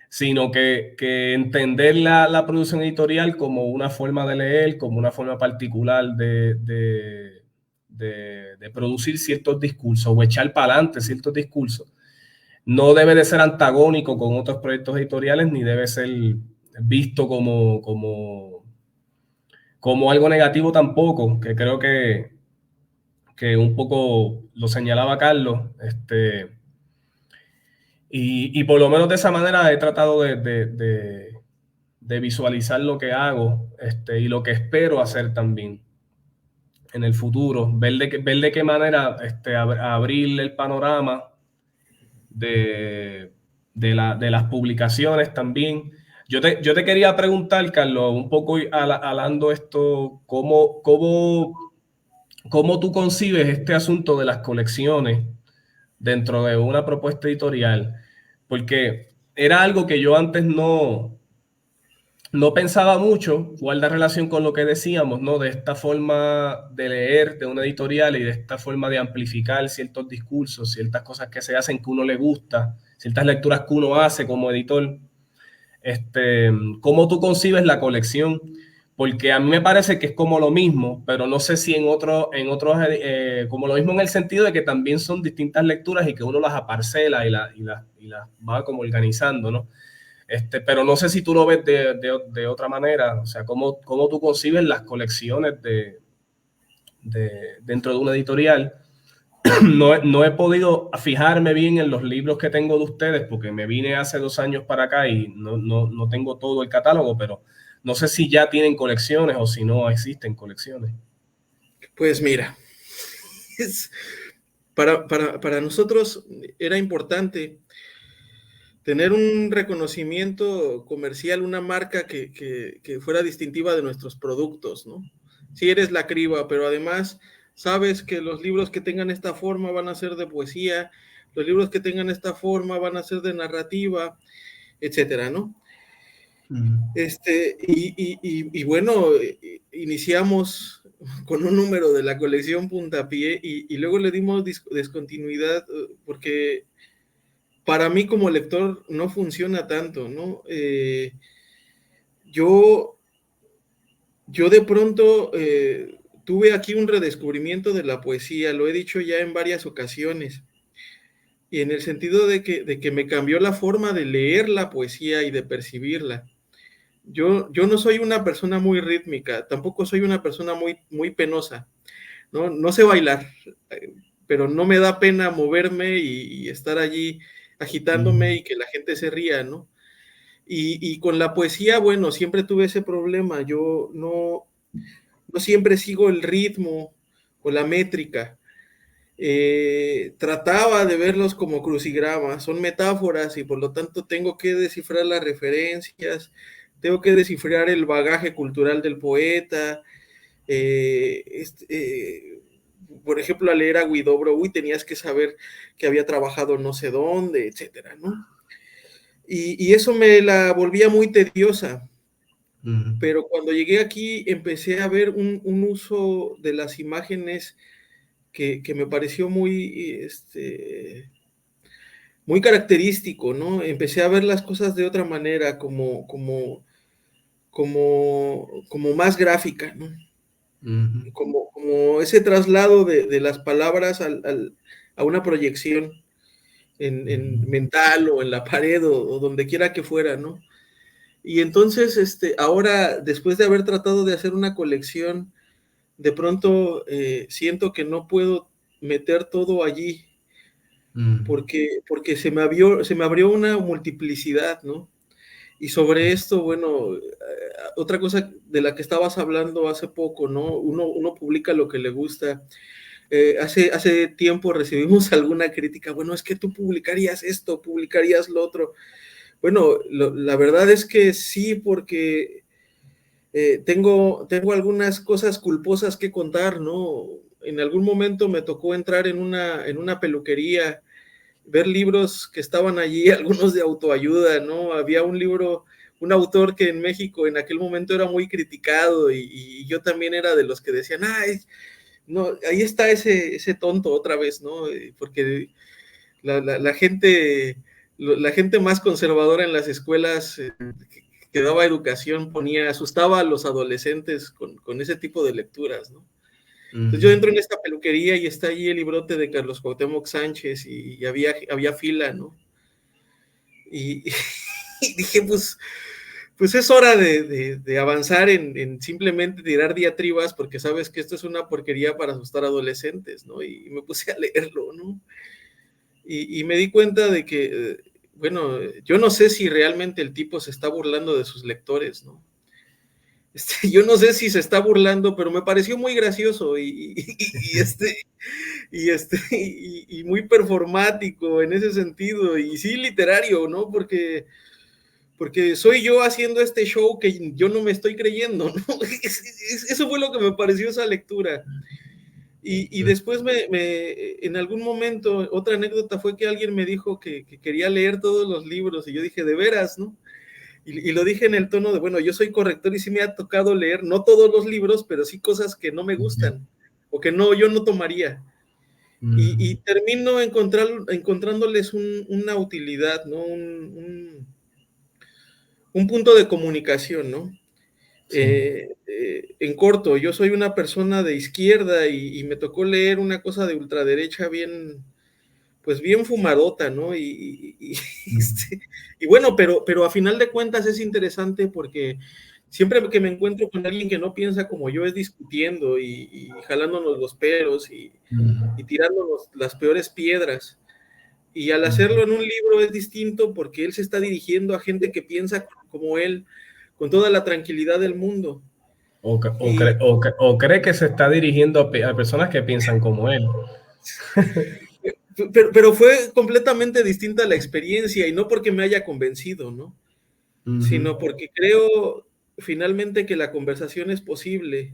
sino que entender la producción editorial como una forma de leer, como una forma particular de producir ciertos discursos o echar para adelante ciertos discursos. No debe de ser antagónico con otros proyectos editoriales, ni debe ser visto como algo negativo tampoco, que creo que un poco lo señalaba Carlos, y por lo menos de esa manera he tratado de visualizar lo que hago, y lo que espero hacer también en el futuro, ver de qué manera abrir el panorama de las publicaciones también. Yo te quería preguntar, Carlos, un poco alando esto, ¿cómo tú concibes este asunto de las colecciones dentro de una propuesta editorial, porque era algo que yo antes no pensaba mucho, guarda relación con lo que decíamos, ¿no? De esta forma de leer de una editorial y de esta forma de amplificar ciertos discursos, ciertas cosas que se hacen que uno le gusta, ciertas lecturas que uno hace como editor. ¿Cómo tú concibes la colección? Porque a mí me parece que es como lo mismo, pero no sé si en otros, como lo mismo en el sentido de que también son distintas lecturas y que uno las aparcela y las va como organizando, ¿no? Pero no sé si tú lo ves de otra manera, o sea, cómo tú concibes las colecciones dentro de una editorial. No he podido fijarme bien en los libros que tengo de ustedes porque me vine hace 2 años para acá y no tengo todo el catálogo, pero no sé si ya tienen colecciones o si no existen colecciones. Pues mira, es, para nosotros era importante tener un reconocimiento comercial, una marca que fuera distintiva de nuestros productos, ¿no? Si eres la criba, pero además sabes que los libros que tengan esta forma van a ser de poesía, los libros que tengan esta forma van a ser de narrativa, etcétera, ¿no? Y bueno, iniciamos con un número de la colección Puntapié y luego le dimos descontinuidad porque para mí como lector no funciona tanto, ¿no? Yo, yo de pronto tuve aquí un redescubrimiento de la poesía, lo he dicho ya en varias ocasiones, y en el sentido de que me cambió la forma de leer la poesía y de percibirla. Yo no soy una persona muy rítmica, tampoco soy una persona muy penosa, ¿no? No sé bailar, pero no me da pena moverme y estar allí agitándome y que la gente se ría, ¿no? Y con la poesía, bueno, siempre tuve ese problema, yo no siempre sigo el ritmo o la métrica. Trataba de verlos como crucigramas, son metáforas y por lo tanto tengo que descifrar las referencias, tengo que descifrar el bagaje cultural del poeta. Eh, este, eh, por ejemplo, al leer a Huidobro, tenías que saber que había trabajado no sé dónde, etcétera, ¿no? Y eso me la volvía muy tediosa. Pero cuando llegué aquí empecé a ver un uso de las imágenes que me pareció muy característico, ¿no? Empecé a ver las cosas de otra manera, como más gráfica, ¿no? Como ese traslado de las palabras a una proyección en mental o en la pared o donde quiera que fuera, ¿no? Y entonces, ahora, después de haber tratado de hacer una colección, de pronto siento que no puedo meter todo allí porque se me abrió una multiplicidad, ¿no? Y sobre esto, bueno, otra cosa de la que estabas hablando hace poco, ¿no? Uno publica lo que le gusta. Hace tiempo recibimos alguna crítica, bueno, es que tú publicarías esto, publicarías lo otro. Bueno, la verdad es que sí, porque tengo algunas cosas culposas que contar, ¿no? En algún momento me tocó entrar en una peluquería, ver libros que estaban allí, algunos de autoayuda, ¿no? Había un libro, un autor que en México en aquel momento era muy criticado y yo también era de los que decían, ay, no, ahí está ese tonto otra vez, ¿no? Porque la gente más conservadora en las escuelas que daba educación asustaba a los adolescentes con ese tipo de lecturas, ¿no? Entonces yo entro en esta peluquería y está allí el librote de Carlos Cuauhtémoc Sánchez y había fila, ¿no? Y, y dije, pues es hora de avanzar en simplemente tirar diatribas porque sabes que esto es una porquería para asustar a adolescentes, ¿no? Y me puse a leerlo, ¿no? Y me di cuenta de que, bueno, yo no sé si realmente el tipo se está burlando de sus lectores, ¿no? Yo no sé si se está burlando, pero me pareció muy gracioso y muy performático en ese sentido, y sí literario, ¿no? Porque soy yo haciendo este show que yo no me estoy creyendo, ¿no? Eso fue lo que me pareció esa lectura. Y después en algún momento, otra anécdota fue que alguien me dijo que quería leer todos los libros y yo dije, ¿de veras, no? Y lo dije en el tono de, bueno, yo soy corrector y sí me ha tocado leer, no todos los libros, pero sí cosas que no me gustan o que no, yo no tomaría. Y termino encontrándoles una utilidad, ¿no? Un punto de comunicación, ¿no? Sí. En corto, yo soy una persona de izquierda y me tocó leer una cosa de ultraderecha bien, pues bien fumadota, ¿no? Y bueno, pero a final de cuentas es interesante porque siempre que me encuentro con alguien que no piensa como yo es discutiendo y jalándonos los pelos y tirándonos las peores piedras. Y al hacerlo en un libro es distinto porque él se está dirigiendo a gente que piensa como él, con toda la tranquilidad del mundo. O cree que se está dirigiendo a personas que piensan como él. Pero fue completamente distinta la experiencia y no porque me haya convencido, ¿no? Sino porque creo finalmente que la conversación es posible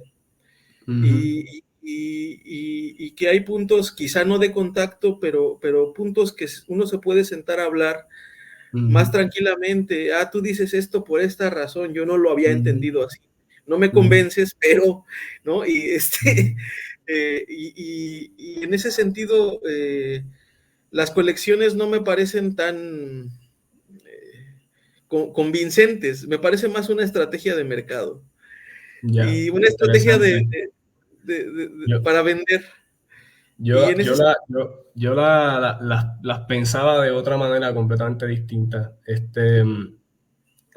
y que hay puntos, quizá no de contacto, pero puntos que uno se puede sentar a hablar más tranquilamente. Tú dices esto por esta razón, yo no lo había entendido así. No me convences, pero, ¿no? Y en ese sentido, las colecciones no me parecen tan convincentes, me parece más una estrategia de mercado y una estrategia para vender. Yo las pensaba de otra manera completamente distinta.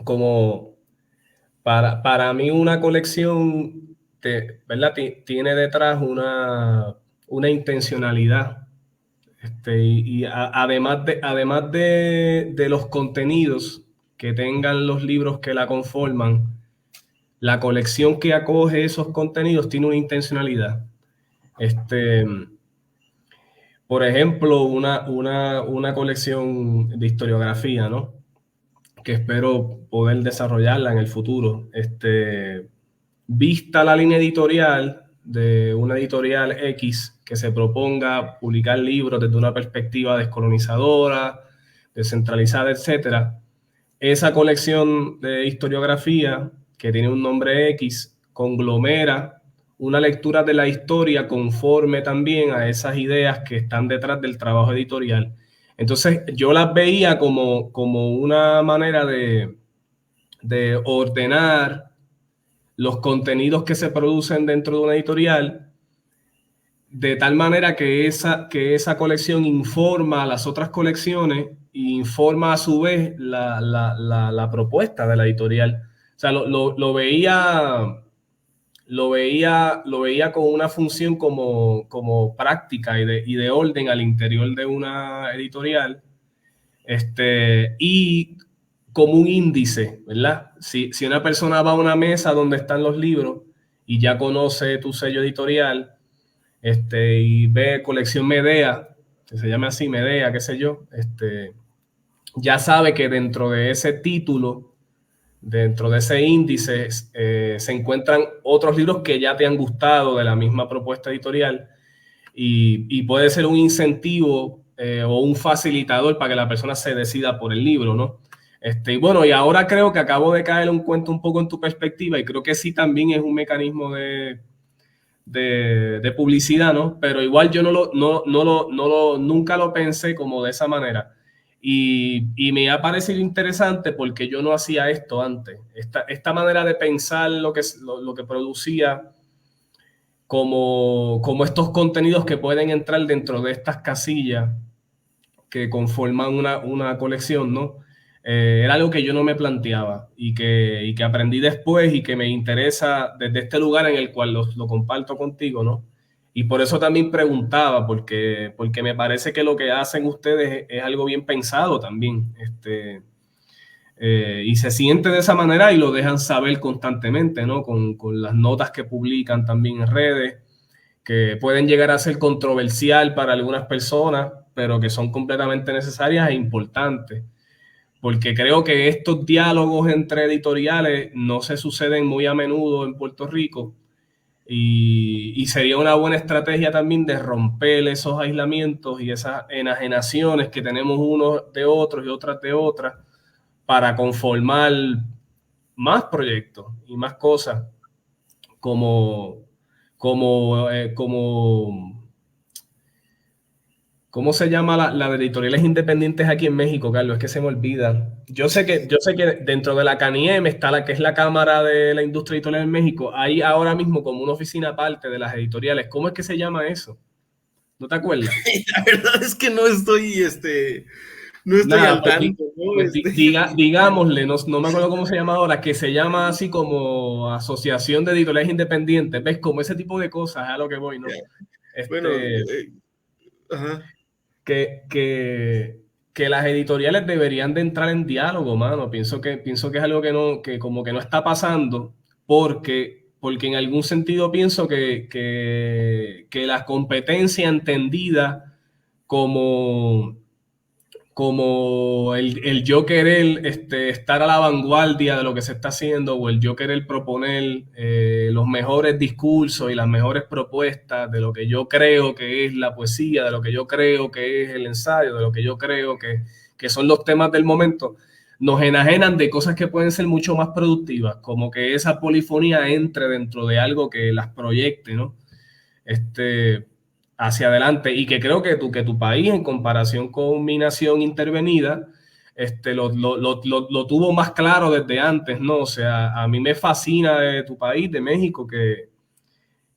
Como para mí una colección, ¿verdad? Tiene detrás una intencionalidad. Además de los contenidos que tengan los libros que la conforman, la colección que acoge esos contenidos tiene una intencionalidad. Por ejemplo, una colección de historiografía, ¿no? Que espero poder desarrollarla en el futuro. Vista la línea editorial de una editorial X que se proponga publicar libros desde una perspectiva descolonizadora, descentralizada, etcétera, esa colección de historiografía que tiene un nombre X conglomera una lectura de la historia conforme también a esas ideas que están detrás del trabajo editorial. Entonces yo las veía como una manera de ordenar los contenidos que se producen dentro de una editorial de tal manera que esa colección informa a las otras colecciones e informa a su vez la propuesta de la editorial. O sea, lo veía con una función como práctica y de orden al interior de una editorial, y como un índice, ¿verdad? Si una persona va a una mesa donde están los libros y ya conoce tu sello editorial, y ve colección Medea, que se llama así, Medea, qué sé yo, ya sabe que dentro de ese título, dentro de ese índice, se encuentran otros libros que ya te han gustado de la misma propuesta editorial y puede ser un incentivo o un facilitador para que la persona se decida por el libro, ¿no? Y bueno, y ahora creo que acabo de caer un cuento un poco en tu perspectiva y creo que sí también es un mecanismo de publicidad, ¿no? Pero igual yo nunca lo pensé como de esa manera. Y me ha parecido interesante porque yo no hacía esto antes. Esta manera de pensar lo que producía como estos contenidos que pueden entrar dentro de estas casillas que conforman una colección, ¿no? Era algo que yo no me planteaba y que aprendí después y que me interesa desde este lugar en el cual lo comparto contigo, ¿no? Y por eso también preguntaba, porque me parece que lo que hacen ustedes es algo bien pensado también, y se siente de esa manera y lo dejan saber constantemente, ¿no? Con las notas que publican también en redes, que pueden llegar a ser controversial para algunas personas, pero que son completamente necesarias e importantes. Porque creo que estos diálogos entre editoriales no se suceden muy a menudo en Puerto Rico Y sería una buena estrategia también de romper esos aislamientos y esas enajenaciones que tenemos unos de otros y otras de otras para conformar más proyectos y más cosas como, como ¿cómo se llama la de editoriales independientes aquí en México, Carlos? Es que se me olvida. Yo sé que dentro de la CANIEM está la que es la Cámara de la Industria Editorial en México. Hay ahora mismo como una oficina aparte de las editoriales. ¿Cómo es que se llama eso? ¿No te acuerdas? La verdad es que no estoy, no estoy Nada, al tanto, ¿no? digámosle, no me acuerdo cómo se llama ahora, que se llama así como Asociación de Editoriales Independientes. ¿Ves? Como ese tipo de cosas, a lo que voy, ¿no? Bueno, Este, ajá. que, que, que las editoriales deberían de entrar en diálogo, mano. Pienso que es algo que no, que como que no está pasando, porque en algún sentido pienso que la competencia entendida como el yo querer estar a la vanguardia de lo que se está haciendo o el yo querer proponer los mejores discursos y las mejores propuestas de lo que yo creo que es la poesía, de lo que yo creo que es el ensayo, de lo que yo creo que son los temas del momento, nos enajenan de cosas que pueden ser mucho más productivas, como que esa polifonía entre dentro de algo que las proyecte, ¿no? Este, hacia adelante y que creo que tu país en comparación con mi nación intervenida, lo tuvo más claro desde antes, ¿no? O sea, a mí me fascina de tu país, de México,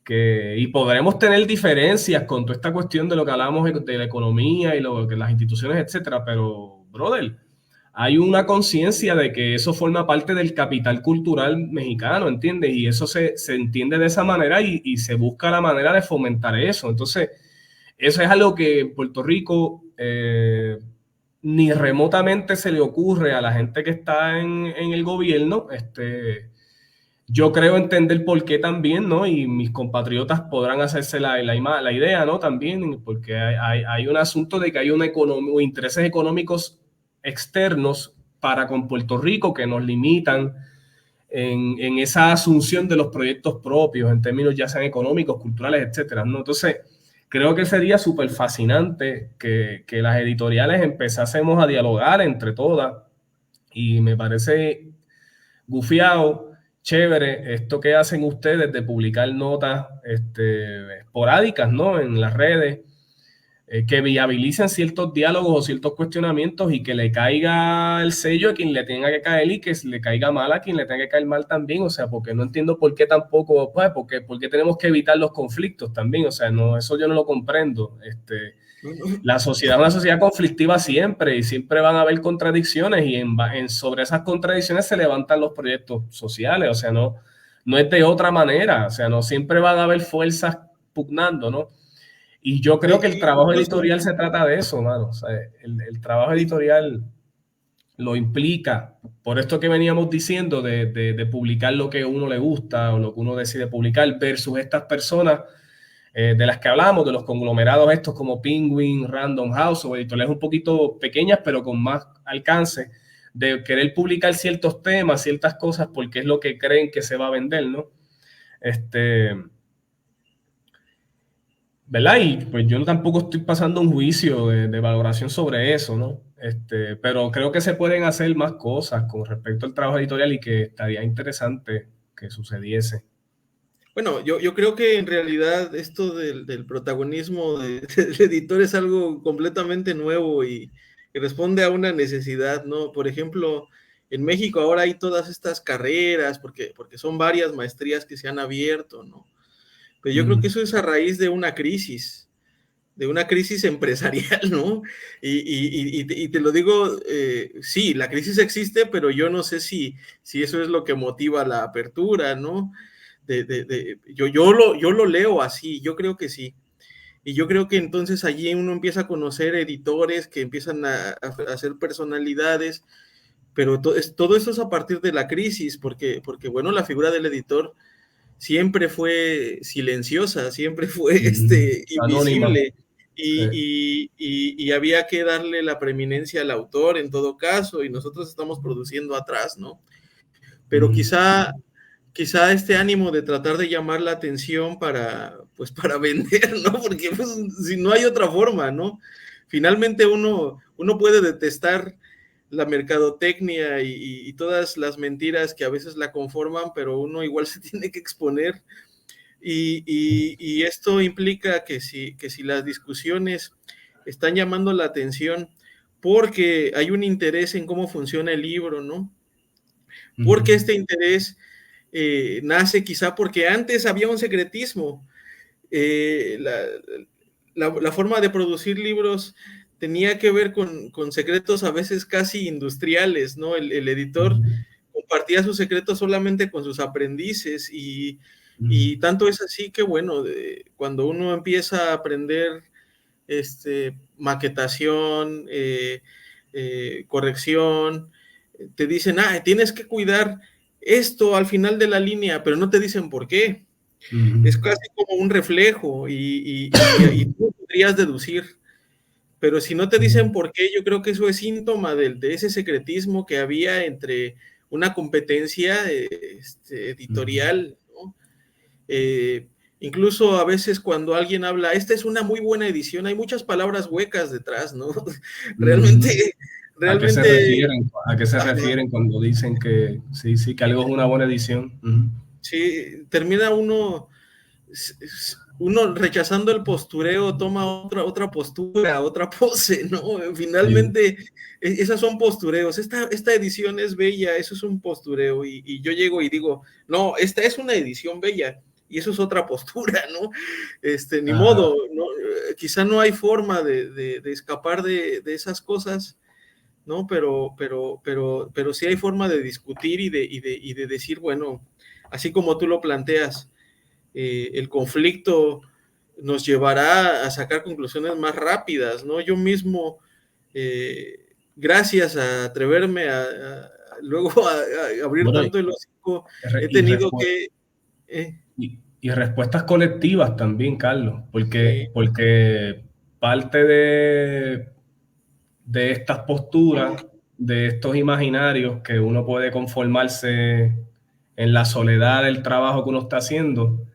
y podremos tener diferencias con toda esta cuestión de lo que hablamos de la economía y lo que las instituciones, etcétera, pero, brother, hay una conciencia de que eso forma parte del capital cultural mexicano, ¿entiendes? Y eso se entiende de esa manera y se busca la manera de fomentar eso. Entonces, eso es algo que en Puerto Rico ni remotamente se le ocurre a la gente que está en el gobierno. Yo creo entender por qué también, ¿no? Y mis compatriotas podrán hacerse la idea, ¿no? También, porque hay un asunto de que hay una economía, intereses económicos externos para con Puerto Rico que nos limitan en esa asunción de los proyectos propios, en términos ya sean económicos, culturales, etcétera, ¿no? Entonces, creo que sería súper fascinante que las editoriales empezásemos a dialogar entre todas y me parece gufiado, chévere, esto que hacen ustedes de publicar notas esporádicas, ¿no? En las redes, que viabilicen ciertos diálogos o ciertos cuestionamientos y que le caiga el sello a quien le tenga que caer y que le caiga mal a quien le tenga que caer mal también, o sea, porque no entiendo por qué tampoco, pues, porque tenemos que evitar los conflictos también, o sea, no, eso yo no lo comprendo, la sociedad es una sociedad conflictiva siempre y siempre van a haber contradicciones y sobre esas contradicciones se levantan los proyectos sociales, o sea, no es de otra manera, o sea, no siempre van a haber fuerzas pugnando, ¿no? Y yo creo que el trabajo Incluso, editorial se trata de eso, mano, o sea, el trabajo editorial lo implica, por esto que veníamos diciendo de publicar lo que a uno le gusta o lo que uno decide publicar versus estas personas de las que hablamos, de los conglomerados estos como Penguin, Random House o editoriales un poquito pequeñas pero con más alcance, de querer publicar ciertos temas, ciertas cosas porque es lo que creen que se va a vender, ¿no? ¿Verdad? Y pues yo tampoco estoy pasando un juicio de valoración sobre eso, ¿no? Pero creo que se pueden hacer más cosas con respecto al trabajo editorial y que estaría interesante que sucediese. bueno, yo creo que en realidad esto del protagonismo del editor es algo completamente nuevo y que responde a una necesidad, ¿no? Por ejemplo, en México ahora hay todas estas carreras, porque son varias maestrías que se han abierto, ¿no? Pero yo creo que eso es a raíz de una crisis empresarial, ¿no? Y te lo digo, sí, la crisis existe, pero yo no sé si eso es lo que motiva la apertura, ¿no? Yo lo leo así, yo creo que sí. Y yo creo que entonces allí uno empieza a conocer editores que empiezan a hacer personalidades, pero todo eso es a partir de la crisis, porque bueno, la figura del editor siempre fue silenciosa, siempre fue Anónima. invisible Sí. y había que darle la preeminencia al autor en todo caso y nosotros estamos produciendo atrás, ¿no? Pero quizá este ánimo de tratar de llamar la atención pues para vender, ¿no? Porque pues, si no hay otra forma, ¿no? Finalmente uno puede detestar la mercadotecnia y todas las mentiras que a veces la conforman, pero uno igual se tiene que exponer. Y esto implica que si las discusiones están llamando la atención porque hay un interés en cómo funciona el libro, ¿no? Porque este interés nace quizá porque antes había un secretismo. La forma de producir libros tenía que ver con secretos a veces casi industriales, ¿no? El editor compartía sus secretos solamente con sus aprendices y tanto es así que, bueno, cuando uno empieza a aprender maquetación, corrección, te dicen, tienes que cuidar esto al final de la línea, pero no te dicen por qué. Es casi como un reflejo y tú podrías deducir, pero si no te dicen por qué, yo creo que eso es síntoma de ese secretismo que había entre una competencia editorial, ¿no? Incluso a veces cuando alguien habla, esta es una muy buena edición, hay muchas palabras huecas detrás, ¿no? Realmente... ¿A qué se refieren? ¿A qué se refieren cuando dicen que sí, que algo es una buena edición? Sí, termina uno rechazando el postureo, toma otra postura, otra pose, ¿no? Finalmente, esas son postureos. Esta edición es bella, eso es un postureo. Y yo llego y digo, no, esta es una edición bella. Y eso es otra postura, ¿no? Ni modo, ¿no? Quizá no hay forma de escapar de esas cosas, ¿no? Pero sí hay forma de discutir y de decir, bueno, así como tú lo planteas, el conflicto nos llevará a sacar conclusiones más rápidas, ¿no? Yo mismo, gracias a atreverme luego a abrir tanto el hocico, he tenido que... Y respuestas colectivas también, Carlos, porque parte de estas posturas, de estos imaginarios que uno puede conformarse en la soledad del trabajo que uno está haciendo,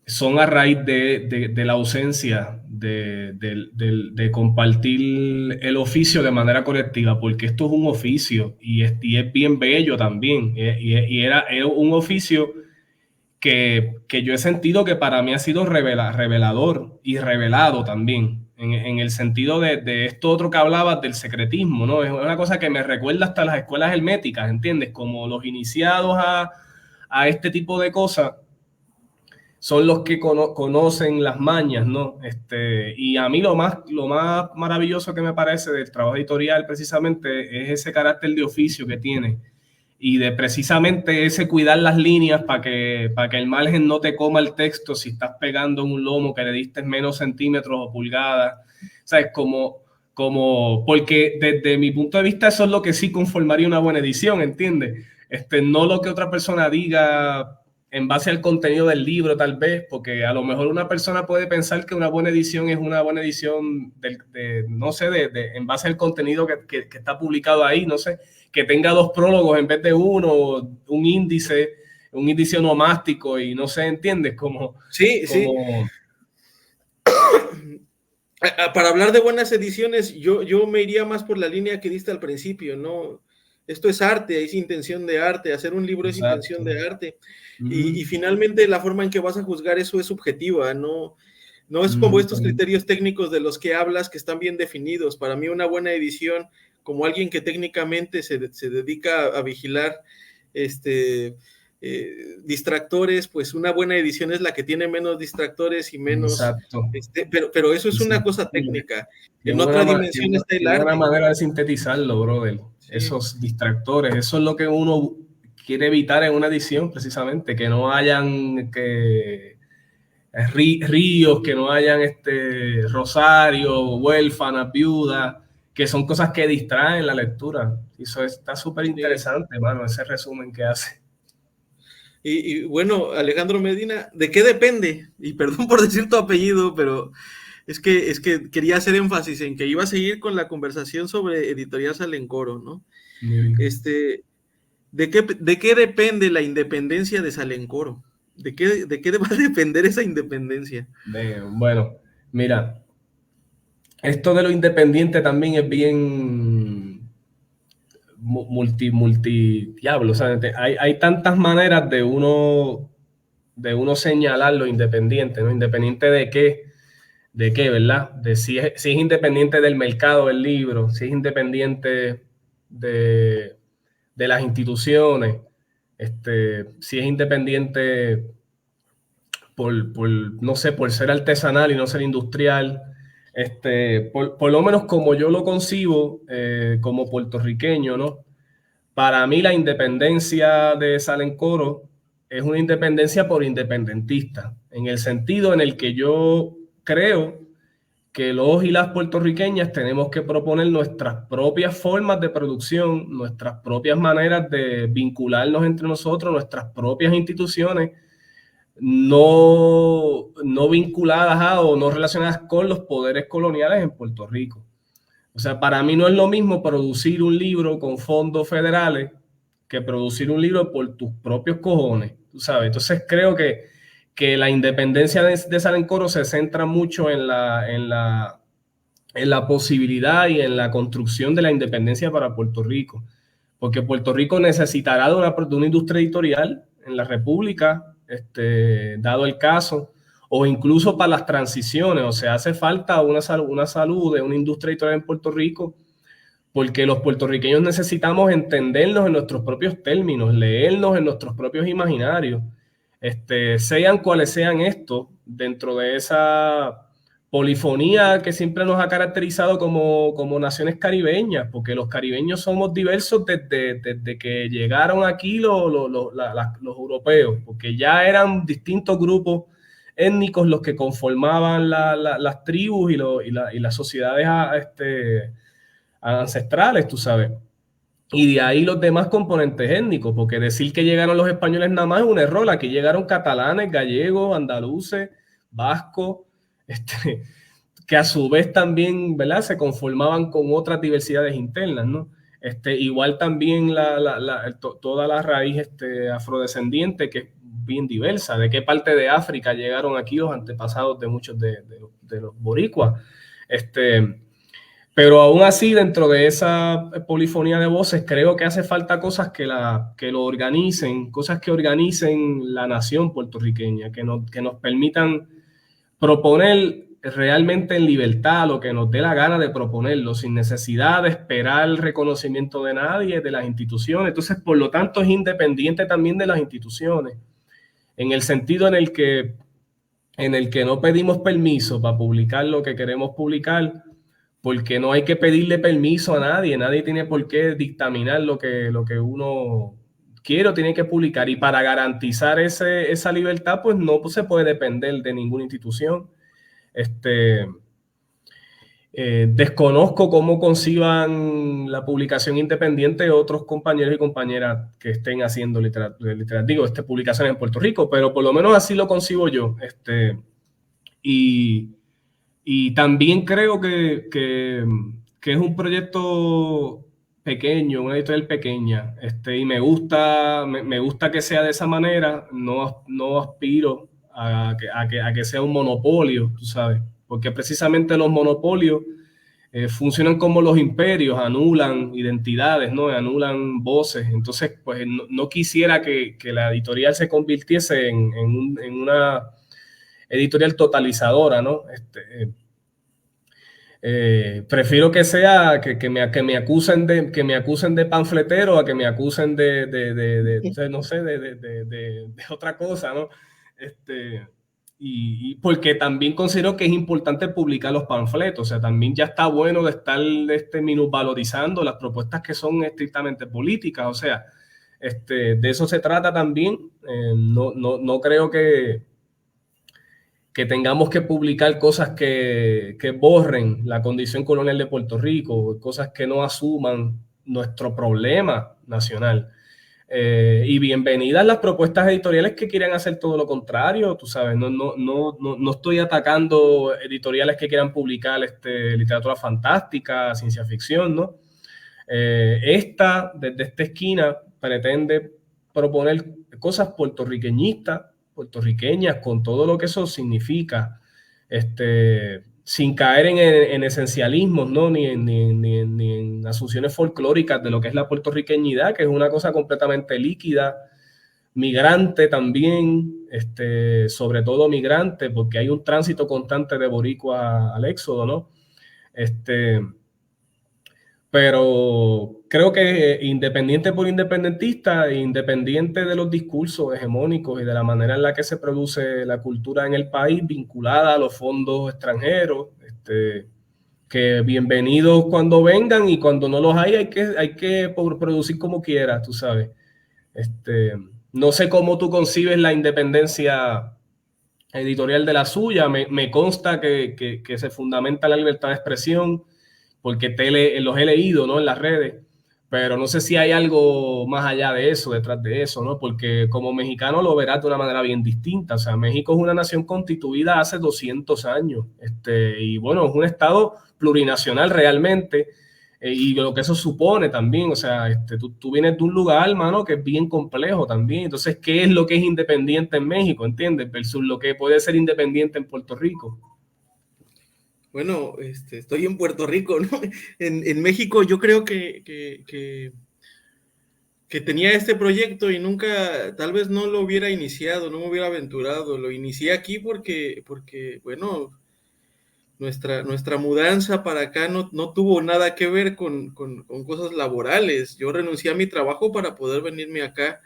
son a raíz de la ausencia de compartir el oficio de manera colectiva, porque esto es un oficio y es bien bello también, y era un oficio que yo he sentido que para mí ha sido revelador y revelado también, en el sentido de esto otro que hablabas del secretismo, ¿no? Es una cosa que me recuerda hasta las escuelas herméticas, ¿entiendes? Como los iniciados a este tipo de cosas son los que conocen las mañas, ¿no? Y a mí lo más maravilloso que me parece del trabajo editorial precisamente es ese carácter de oficio que tiene y de precisamente ese cuidar las líneas para que el margen no te coma el texto si estás pegando en un lomo que le diste menos centímetros o pulgadas. ¿Sabes? Porque desde mi punto de vista eso es lo que sí conformaría una buena edición, ¿entiendes? No lo que otra persona diga en base al contenido del libro, tal vez, porque a lo mejor una persona puede pensar que una buena edición es una buena edición no sé, en base al contenido que está publicado ahí, no sé, que tenga 2 prólogos en vez de uno, un índice onomástico y no sé, ¿entiendes? Sí. Para hablar de buenas ediciones, yo me iría más por la línea que diste al principio, ¿no? Esto es arte, es intención de arte, hacer un libro es intención de arte. Y finalmente la forma en que vas a juzgar eso es subjetiva, no es como estos criterios técnicos de los que hablas que están bien definidos. Para mí una buena edición, como alguien que técnicamente se dedica a vigilar distractores, pues una buena edición es la que tiene menos distractores y menos... pero eso es una cosa técnica. En otra dimensión está el arte. Una manera de sintetizarlo, brother. Sí. Esos distractores, eso es lo que uno quiere evitar en una edición, precisamente, que no hayan ríos, que no hayan rosarios, huérfanas, viudas, que son cosas que distraen la lectura. Eso está súper interesante, mano, ese resumen que hace. Y bueno, Alejandro Medina, ¿de qué depende? Y perdón por decir tu apellido, pero es que quería hacer énfasis en que iba a seguir con la conversación sobre Editorial Salencoro, ¿no? ¿De qué depende la independencia de Salencoro? ¿De qué va a depender esa independencia? Bueno, mira, esto de lo independiente también es bien diablo. O sea, hay tantas maneras de uno señalar lo independiente, ¿no? Independiente de qué, ¿verdad? De si es independiente del mercado del libro, si es independiente de las instituciones, si es independiente no sé, por ser artesanal y no ser industrial. Por lo menos como yo lo concibo como puertorriqueño, ¿no? Para mí la independencia de Salencoro es una independencia por independentista, en el sentido en el que yo creo que los y las puertorriqueñas tenemos que proponer nuestras propias formas de producción, nuestras propias maneras de vincularnos entre nosotros, nuestras propias instituciones, no vinculadas o no relacionadas con los poderes coloniales en Puerto Rico. O sea, para mí no es lo mismo producir un libro con fondos federales que producir un libro por tus propios cojones, tú sabes. Entonces creo que la independencia de Salencoro se centra mucho en la posibilidad y en la construcción de la independencia para Puerto Rico, porque Puerto Rico necesitará de una industria editorial en la República, dado el caso, o incluso para las transiciones. O sea, hace falta una salud de una industria editorial en Puerto Rico, porque los puertorriqueños necesitamos entendernos en nuestros propios términos, leernos en nuestros propios imaginarios, sean cuales sean estos, dentro de esa polifonía que siempre nos ha caracterizado como naciones caribeñas, porque los caribeños somos diversos desde que llegaron aquí los europeos, porque ya eran distintos grupos étnicos los que conformaban las tribus y las sociedades ancestrales, tú sabes. Y de ahí los demás componentes étnicos, porque decir que llegaron los españoles nada más es un error. Aquí llegaron catalanes, gallegos, andaluces, vascos, que a su vez también, ¿verdad?, se conformaban con otras diversidades internas, ¿no? Igual también toda la raíz afrodescendiente, que es bien diversa. ¿De qué parte de África llegaron aquí los antepasados de muchos de los boricuas? Pero aún así, dentro de esa polifonía de voces, creo que hace falta cosas que lo organicen, cosas que organicen la nación puertorriqueña, que nos permitan proponer realmente en libertad lo que nos dé la gana de proponerlo, sin necesidad de esperar el reconocimiento de nadie, de las instituciones. Entonces, por lo tanto, es independiente también de las instituciones, en el sentido en el que no pedimos permiso para publicar lo que queremos publicar, porque no hay que pedirle permiso a nadie. Nadie tiene por qué dictaminar lo que uno quiere o tiene que publicar. Y para garantizar esa libertad, pues no se puede depender de ninguna institución. Desconozco cómo conciban la publicación independiente de otros compañeros y compañeras que estén haciendo publicaciones en Puerto Rico, pero por lo menos así lo concibo yo. Y también creo que es un proyecto pequeño, una editorial pequeña, y me gusta que sea de esa manera. No aspiro a que sea un monopolio, tú sabes, porque precisamente los monopolios funcionan como los imperios, anulan identidades, ¿no? Anulan voces. Entonces, pues no quisiera que la editorial se convirtiese en una editorial totalizadora, ¿no? Prefiero que sea que me acusen de panfletero a que me acusen no sé, de otra cosa, ¿no? Y porque también considero que es importante publicar los panfletos. O sea, también ya está bueno de estar minusvalorizando las propuestas que son estrictamente políticas. O sea, de eso se trata también. No creo que tengamos que publicar cosas que borren la condición colonial de Puerto Rico, cosas que no asuman nuestro problema nacional. Y bienvenidas las propuestas editoriales que quieran hacer todo lo contrario, tú sabes. No estoy atacando editoriales que quieran publicar literatura fantástica, ciencia ficción, ¿no? Desde esta esquina, pretende proponer cosas puertorriqueñas, con todo lo que eso significa, sin caer en esencialismos, ¿no? Ni en asunciones folclóricas de lo que es la puertorriqueñidad, que es una cosa completamente líquida, migrante también, sobre todo migrante, porque hay un tránsito constante de boricua al éxodo, ¿no? Pero creo que independiente por independentista, independiente de los discursos hegemónicos y de la manera en la que se produce la cultura en el país, vinculada a los fondos extranjeros, que bienvenidos cuando vengan, y cuando no los hay que producir como quiera, tú sabes. No sé cómo tú concibes la independencia editorial de la suya. Me consta que se fundamenta la libertad de expresión, porque los he leído, ¿no?, en las redes, pero no sé si hay algo más allá de eso, detrás de eso, ¿no? Porque como mexicano lo verás de una manera bien distinta. O sea, México es una nación constituida hace 200 años, y bueno, es un estado plurinacional realmente, y lo que eso supone también. O sea, tú vienes de un lugar, mano, que es bien complejo también. Entonces, ¿qué es lo que es independiente en México, entiendes? Versus lo que puede ser independiente en Puerto Rico. Bueno, estoy en Puerto Rico, ¿no? En México yo creo que tenía este proyecto y nunca, tal vez no lo hubiera iniciado, no me hubiera aventurado. Lo inicié aquí porque bueno, nuestra mudanza para acá no tuvo nada que ver con cosas laborales. Yo renuncié a mi trabajo para poder venirme acá,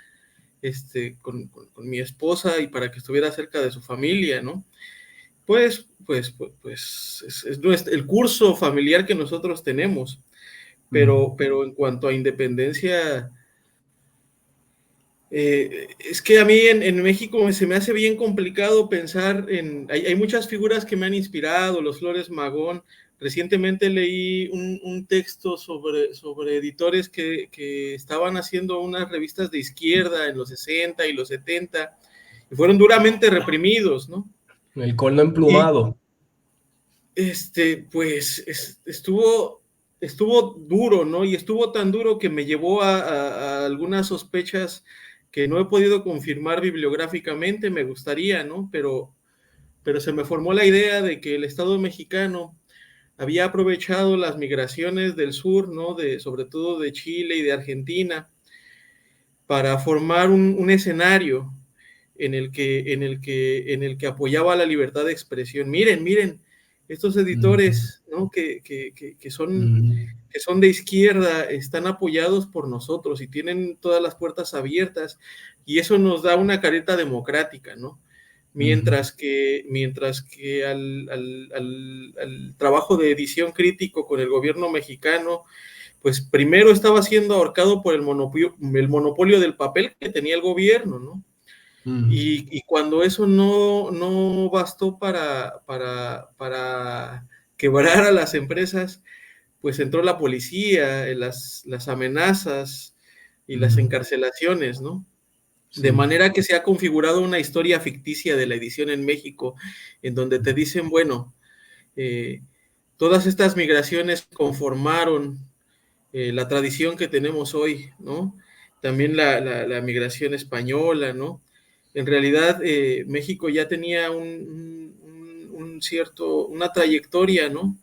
con mi esposa, y para que estuviera cerca de su familia, ¿no? Pues es el curso familiar que nosotros tenemos, pero en cuanto a independencia, es que a mí en México se me hace bien complicado pensar hay muchas figuras que me han inspirado, los Flores Magón. Recientemente leí un texto sobre editores que estaban haciendo unas revistas de izquierda en los 60 y los 70, y fueron duramente reprimidos, ¿no? El corno Y emplumado. pues estuvo duro, ¿no? Y estuvo tan duro que me llevó a algunas sospechas que no he podido confirmar bibliográficamente. Me gustaría, ¿no? Pero se me formó la idea de que el Estado mexicano había aprovechado las migraciones del sur, ¿no? Sobre todo de Chile y de Argentina, para formar un escenario en el que apoyaba la libertad de expresión. Miren, estos editores, ¿no?, que son de izquierda, están apoyados por nosotros y tienen todas las puertas abiertas, y eso nos da una careta democrática, ¿no? Mientras que al trabajo de edición crítico con el gobierno mexicano, pues primero estaba siendo ahorcado por el monopolio del papel que tenía el gobierno, ¿no? Y cuando eso no bastó para quebrar a las empresas, pues entró la policía, las amenazas y las encarcelaciones, ¿no? Sí. De manera que se ha configurado una historia ficticia de la edición en México, en donde te dicen, bueno, todas estas migraciones conformaron la tradición que tenemos hoy, ¿no? También la migración española, ¿no? En realidad, México ya tenía una trayectoria, ¿no?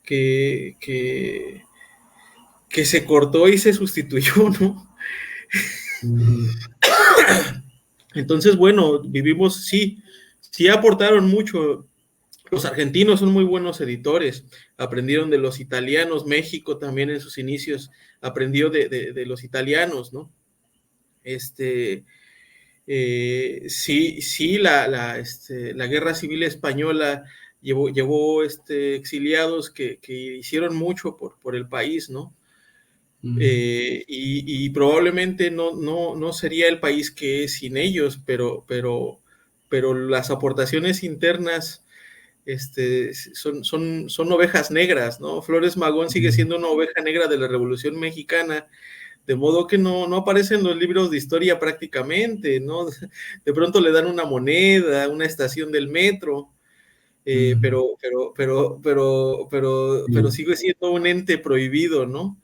Que se cortó y se sustituyó, ¿no? Entonces, bueno, sí aportaron mucho. Los argentinos son muy buenos editores, aprendieron de los italianos. México también en sus inicios aprendió de los italianos, ¿no? Sí, la Guerra Civil Española llevó exiliados que hicieron mucho por el país, ¿no? Y probablemente no sería el país que es sin ellos, pero las aportaciones internas son ovejas negras, ¿no? Flores Magón sigue siendo una oveja negra de la Revolución Mexicana, de modo que no aparece en los libros de historia prácticamente, ¿no? De pronto le dan una moneda, una estación del metro, pero sigue siendo un ente prohibido, ¿no?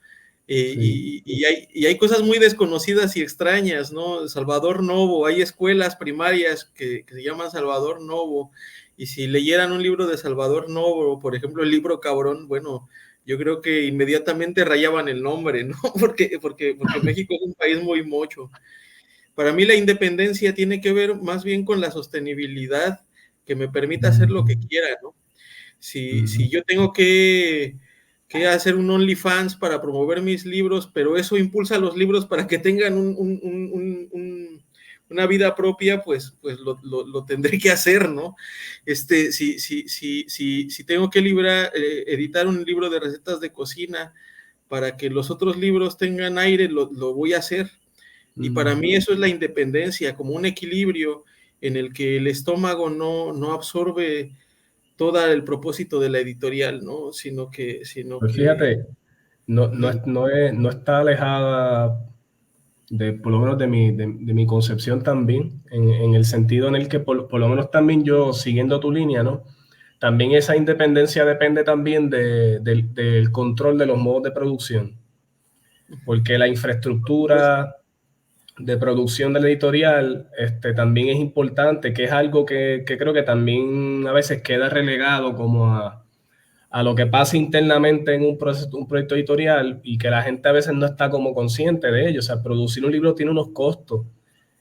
Sí. Y hay cosas muy desconocidas y extrañas, ¿no? Salvador Novo, hay escuelas primarias que se llaman Salvador Novo, y si leyeran un libro de Salvador Novo, por ejemplo, el libro Cabrón, bueno, yo creo que inmediatamente rayaban el nombre, ¿no? Porque México es un país muy mocho. Para mí la independencia tiene que ver más bien con la sostenibilidad que me permita hacer lo que quiera, ¿no? Si yo tengo que hacer un OnlyFans para promover mis libros, pero eso impulsa a los libros para que tengan una vida propia, pues lo tendré que hacer, ¿no? Si tengo que editar un libro de recetas de cocina para que los otros libros tengan aire, lo voy a hacer. Y para mí eso es la independencia, como un equilibrio en el que el estómago no absorbe todo el propósito de la editorial, ¿no? Pues fíjate, no está alejada por lo menos de mi concepción también, en el sentido en el que por lo menos también yo, siguiendo tu línea, ¿no? También esa independencia depende también del control de los modos de producción, porque la infraestructura de producción de la editorial también es importante, que es algo que creo que también a veces queda relegado como a lo que pasa internamente en un proyecto editorial, y que la gente a veces no está como consciente de ello. O sea, producir un libro tiene unos costos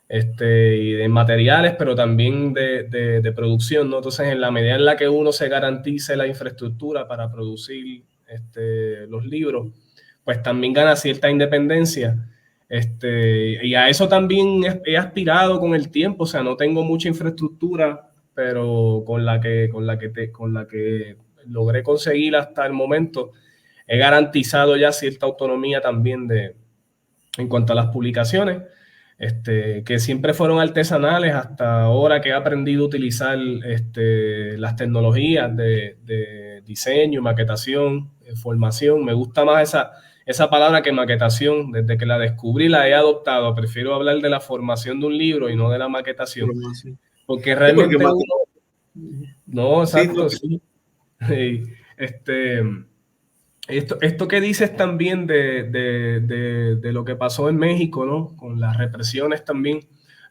y de materiales, pero también de producción, ¿no? Entonces, en la medida en la que uno se garantice la infraestructura para producir los libros, pues también gana cierta independencia. Y a eso también he aspirado con el tiempo. O sea, no tengo mucha infraestructura, pero con la que logré conseguir hasta el momento, he garantizado ya cierta autonomía también en cuanto a las publicaciones, que siempre fueron artesanales hasta ahora que he aprendido a utilizar las tecnologías de diseño, maquetación, formación. Me gusta más esa palabra que maquetación. Desde que la descubrí la he adoptado. Prefiero hablar de la formación de un libro y no de la maquetación. Porque realmente no, exacto, sí. Esto que dices también de lo que pasó en México, ¿no? Con las represiones también.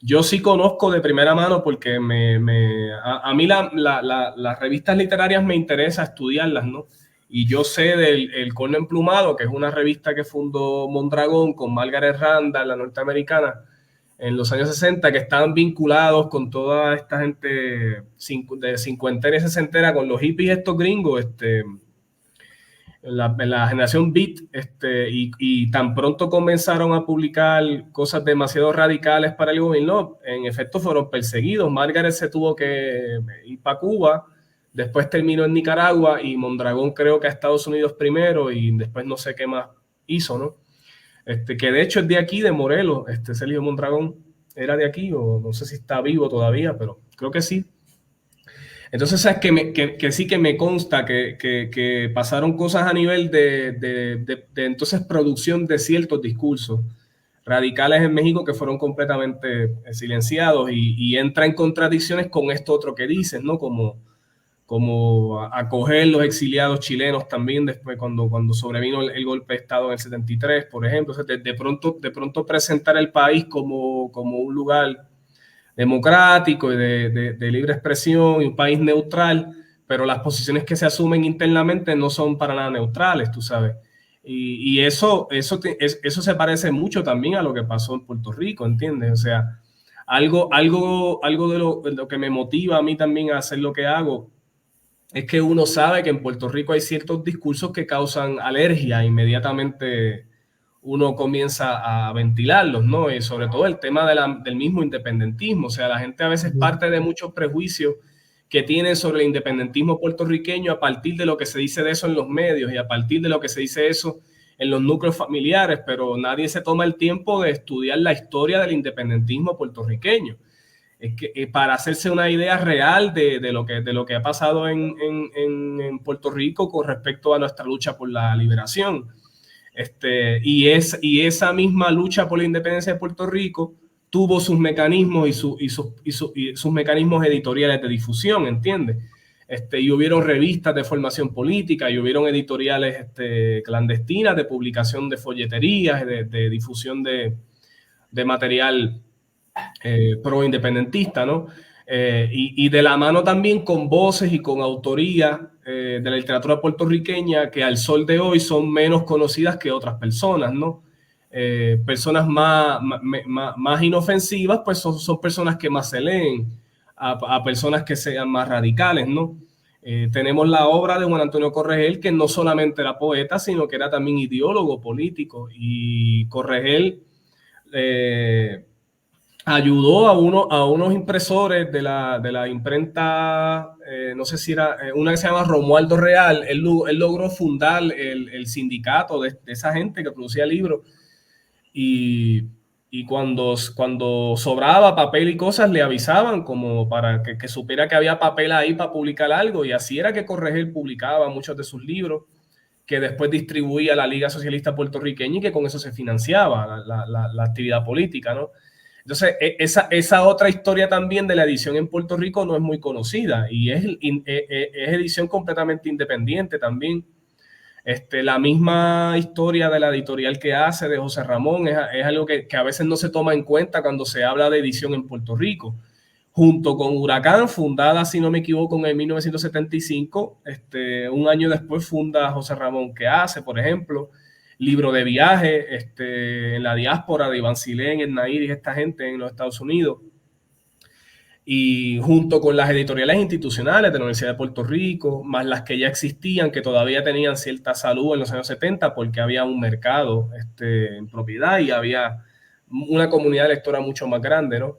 Yo sí conozco de primera mano porque a mí las revistas literarias me interesa estudiarlas, ¿no? Y yo sé del El Corno Emplumado, que es una revista que fundó Mondragón con Margaret Randall, la norteamericana, en los años 60, que estaban vinculados con toda esta gente de cincuentera y sesentera, con los hippies estos gringos, en la generación Beat, y tan pronto comenzaron a publicar cosas demasiado radicales para el gobierno, en efecto fueron perseguidos. Margaret se tuvo que ir para Cuba, después terminó en Nicaragua, y Mondragón creo que a Estados Unidos primero, y después no sé qué más hizo, ¿no? Que de hecho es de aquí, de Morelos, Sergio Mondragón era de aquí, o no sé si está vivo todavía, pero creo que sí. Entonces, sabes que sí que me consta que pasaron cosas a nivel de entonces producción de ciertos discursos radicales en México que fueron completamente silenciados, y entra en contradicciones con esto otro que dices, ¿no? Como acoger los exiliados chilenos también después cuando sobrevino el golpe de Estado en el 73, por ejemplo. O sea, de pronto presentar el país como un lugar democrático y de libre expresión y un país neutral, pero las posiciones que se asumen internamente no son para nada neutrales, tú sabes. Y eso se parece mucho también a lo que pasó en Puerto Rico, ¿entiendes? O sea, algo de lo que me motiva a mí también a hacer lo que hago es que uno sabe que en Puerto Rico hay ciertos discursos que causan alergia. Inmediatamente uno comienza a ventilarlos, ¿no? Y sobre todo el tema del mismo independentismo. O sea, la gente a veces parte de muchos prejuicios que tienen sobre el independentismo puertorriqueño a partir de lo que se dice de eso en los medios y a partir de lo que se dice eso en los núcleos familiares, pero nadie se toma el tiempo de estudiar la historia del independentismo puertorriqueño. Es que para hacerse una idea real de lo que ha pasado en Puerto Rico con respecto a nuestra lucha por la liberación. Y esa misma lucha por la independencia de Puerto Rico tuvo sus mecanismos y sus mecanismos editoriales de difusión, ¿entiendes? y hubieron revistas de formación política, y hubieron editoriales clandestinas de publicación de folleterías, de difusión de material pro-independentista, ¿no? Y de la mano también con voces y con autoría de la literatura puertorriqueña que al sol de hoy son menos conocidas que otras personas, ¿no? Personas más inofensivas, pues son personas que más se leen, a personas que sean más radicales, ¿no? Tenemos la obra de Juan Antonio Corregel, que no solamente era poeta, sino que era también ideólogo político, y Corregel ayudó a unos impresores de la imprenta, no sé si era una que se llama Romualdo Real. Él logró fundar el sindicato de esa gente que producía libros, y cuando sobraba papel y cosas le avisaban como para que supiera que había papel ahí para publicar algo, y así era que Corregel publicaba muchos de sus libros, que después distribuía la Liga Socialista Puertorriqueña, y que con eso se financiaba la actividad política, ¿no? Entonces, esa otra historia también de la edición en Puerto Rico no es muy conocida, y es edición completamente independiente también. La misma historia de la editorial que hace de José Ramón es algo que a veces no se toma en cuenta cuando se habla de edición en Puerto Rico. Junto con Huracán, fundada, si no me equivoco, en 1975, un año después funda José Ramón que hace, por ejemplo, libro de viaje en la diáspora de Iván Silén, en Nair y esta gente en los Estados Unidos. Y junto con las editoriales institucionales de la Universidad de Puerto Rico, más las que ya existían, que todavía tenían cierta salud en los años 70, porque había un mercado en propiedad y había una comunidad lectora mucho más grande, ¿no?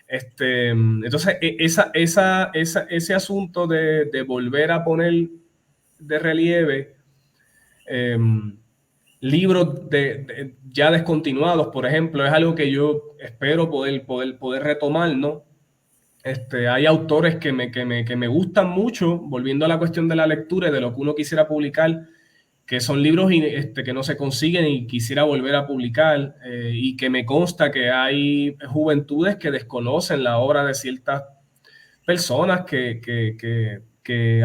Entonces, ese asunto de volver a poner de relieve libros ya descontinuados, por ejemplo, es algo que yo espero poder retomar, ¿no? Hay autores que me gustan mucho, volviendo a la cuestión de la lectura y de lo que uno quisiera publicar, que son libros que no se consiguen y quisiera volver a publicar, y que me consta que hay juventudes que desconocen la obra de ciertas personas que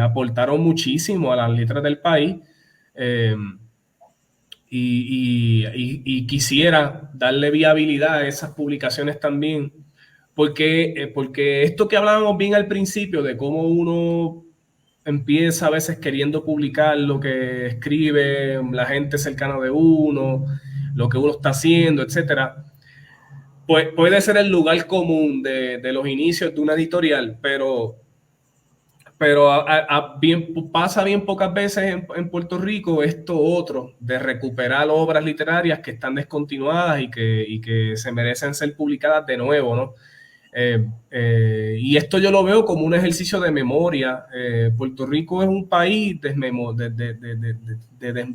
aportaron muchísimo a las letras del país, y quisiera darle viabilidad a esas publicaciones también. Porque esto que hablábamos bien al principio, de cómo uno empieza a veces queriendo publicar lo que escribe la gente cercana de uno, lo que uno está haciendo, etcétera, pues puede ser el lugar común de los inicios de una editorial, pero pasa bien pocas veces en Puerto Rico esto otro, de recuperar obras literarias que están descontinuadas y que se merecen ser publicadas de nuevo, ¿no? Y esto yo lo veo como un ejercicio de memoria. Puerto Rico es un país de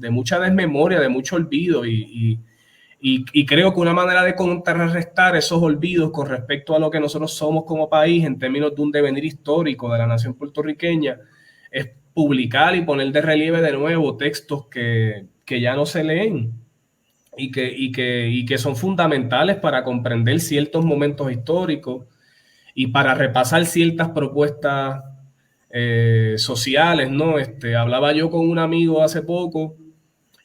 mucha desmemoria, de mucho olvido, y creo que una manera de contrarrestar esos olvidos con respecto a lo que nosotros somos como país en términos de un devenir histórico de la nación puertorriqueña es publicar y poner de relieve de nuevo textos que ya no se leen, y que son fundamentales para comprender ciertos momentos históricos y para repasar ciertas propuestas sociales, ¿no? Hablaba yo con un amigo hace poco,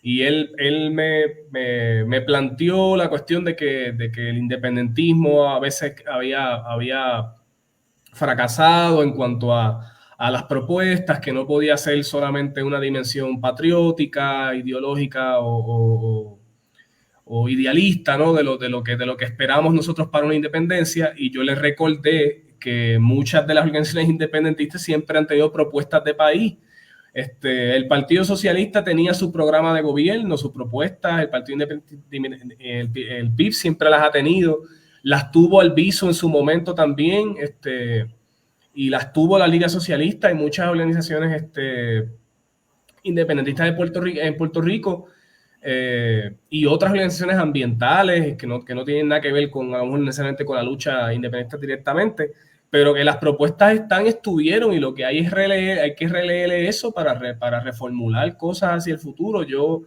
y él me planteó la cuestión de que el independentismo a veces había fracasado en cuanto a las propuestas, que no podía ser solamente una dimensión patriótica, ideológica o idealista, ¿no? de lo que esperamos nosotros para una independencia. Y yo le recordé que muchas de las organizaciones independentistas siempre han tenido propuestas de país. El Partido Socialista tenía su programa de gobierno, sus propuestas. El Partido Independiente, el PIB siempre las ha tenido, las tuvo Albizu en su momento también, y las tuvo la Liga Socialista y muchas organizaciones independentistas en Puerto Rico, y otras organizaciones ambientales que no tienen nada que ver con, a lo mejor necesariamente con la lucha independentista directamente, pero que las propuestas estuvieron, y lo que hay que releer eso para reformular cosas hacia el futuro. Yo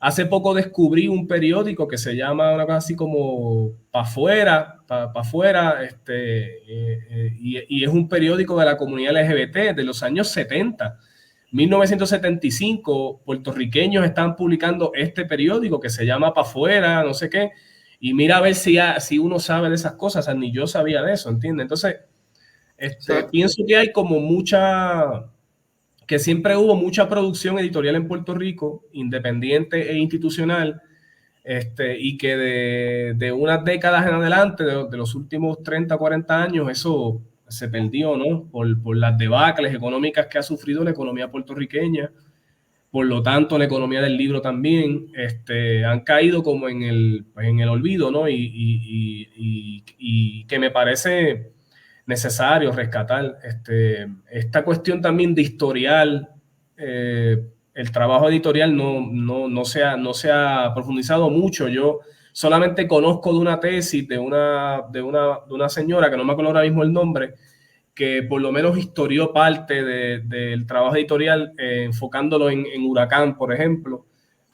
Hace poco descubrí un periódico que se llama una cosa así como Pa' Afuera, Afuera, y es un periódico de la comunidad LGBT de los años 70. 1975, puertorriqueños están publicando este periódico que se llama Pa' Afuera, no sé qué, y mira a ver si uno sabe de esas cosas, o sea, ni yo sabía de eso, ¿entiendes? Entonces, pienso que hay como que siempre hubo mucha producción editorial en Puerto Rico, independiente e institucional, y que de unas décadas en adelante, de los últimos 30, 40 años, eso se perdió, ¿no? Por las debacles económicas que ha sufrido la economía puertorriqueña. Por lo tanto, la economía del libro también, han caído como en el olvido, ¿no? Y que me parece necesario rescatar esta cuestión también de historial. El trabajo editorial no se ha profundizado mucho. Yo solamente conozco de una tesis de una señora, que no me acuerdo ahora mismo el nombre, que por lo menos historió parte del trabajo editorial, enfocándolo en Huracán, por ejemplo,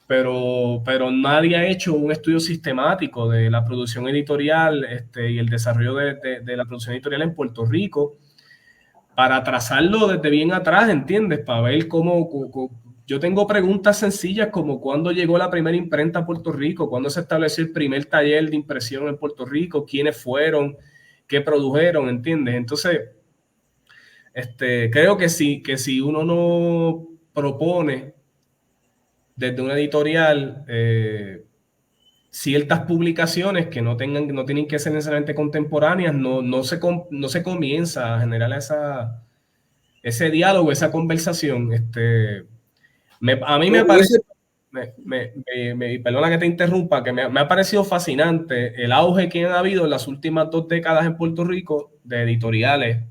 pero nadie ha hecho un estudio sistemático de la producción editorial, y el desarrollo de la producción editorial en Puerto Rico, para trazarlo desde bien atrás, ¿entiendes? Para ver yo tengo preguntas sencillas como cuándo llegó la primera imprenta a Puerto Rico, cuándo se estableció el primer taller de impresión en Puerto Rico, quiénes fueron, qué produjeron, ¿entiendes? Entonces, creo que si uno no propone desde una editorial ciertas publicaciones que no tienen que ser necesariamente contemporáneas, no se comienza a generar ese diálogo, esa conversación. A mí me parece, perdona que te interrumpa, que me ha parecido fascinante el auge que ha habido en las últimas 2 décadas en Puerto Rico de editoriales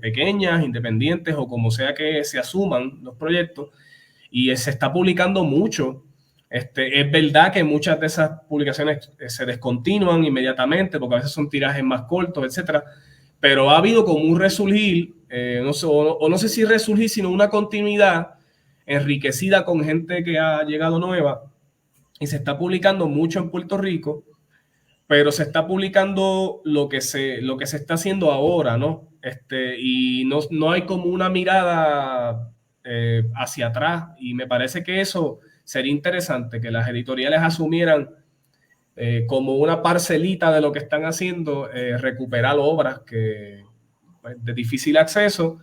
pequeñas, independientes o como sea que se asuman los proyectos, y se está publicando mucho. Es verdad que muchas de esas publicaciones se descontinúan inmediatamente porque a veces son tirajes más cortos, etcétera, pero ha habido como un resurgir, no sé si resurgir, sino una continuidad enriquecida con gente que ha llegado nueva, y se está publicando mucho en Puerto Rico, pero se está publicando lo que se está haciendo ahora, ¿no? Y no hay como una mirada hacia atrás, y me parece que eso sería interesante, que las editoriales asumieran como una parcelita de lo que están haciendo, recuperar obras pues, de difícil acceso,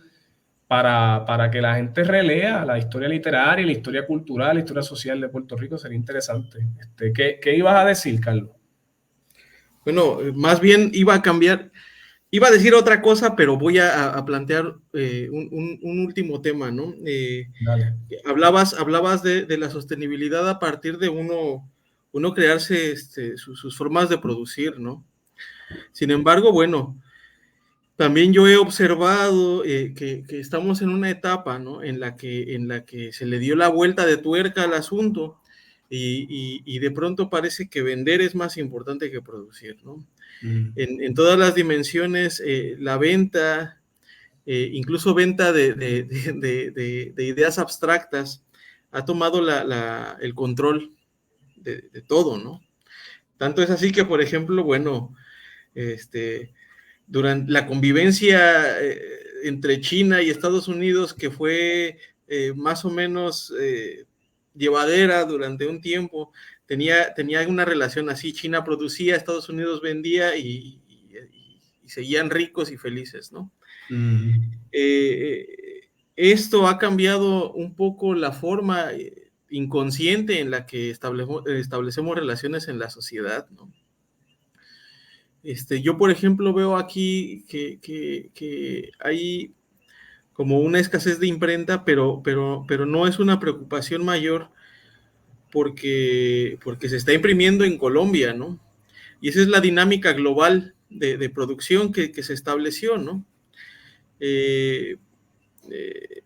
para que la gente relea la historia literaria, la historia cultural, la historia social de Puerto Rico. Sería interesante. ¿Qué ibas a decir, Carlos? Bueno, más bien iba a decir otra cosa, pero voy a plantear un último tema, ¿no? Dale. Hablabas de la sostenibilidad a partir de uno crearse sus formas de producir, ¿no? Sin embargo, bueno, también yo he observado que estamos en una etapa, ¿no? En la que se le dio la vuelta de tuerca al asunto, y de pronto parece que vender es más importante que producir, ¿no? En todas las dimensiones, la venta, incluso venta de ideas abstractas, ha tomado el control de todo, ¿no? Tanto es así que, por ejemplo, bueno, durante la convivencia entre China y Estados Unidos, que fue más o menos llevadera durante un tiempo, tenía una relación así: China producía, Estados Unidos vendía, y seguían ricos y felices, ¿no? Esto ha cambiado un poco la forma inconsciente en la que establecemos relaciones en la sociedad, ¿no? Yo, por ejemplo, veo aquí que hay como una escasez de imprenta, pero no es una preocupación mayor porque se está imprimiendo en Colombia, ¿no? Y esa es la dinámica global de producción que se estableció, ¿no?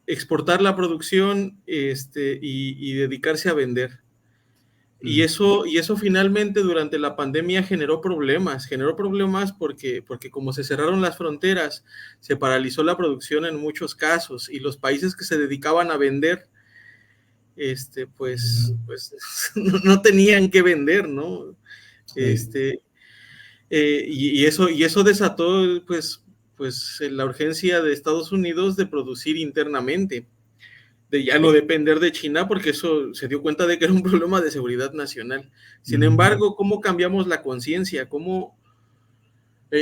Exportar la producción y dedicarse a vender. Y eso finalmente durante la pandemia generó problemas porque como se cerraron las fronteras, se paralizó la producción en muchos casos, y los países que se dedicaban a vender pues no tenían que vender, ¿no? Sí. Y eso desató, pues la urgencia de Estados Unidos de producir internamente, de ya no depender de China, porque eso se dio cuenta de que era un problema de seguridad nacional. Sin embargo, ¿cómo cambiamos la conciencia? ¿Cómo,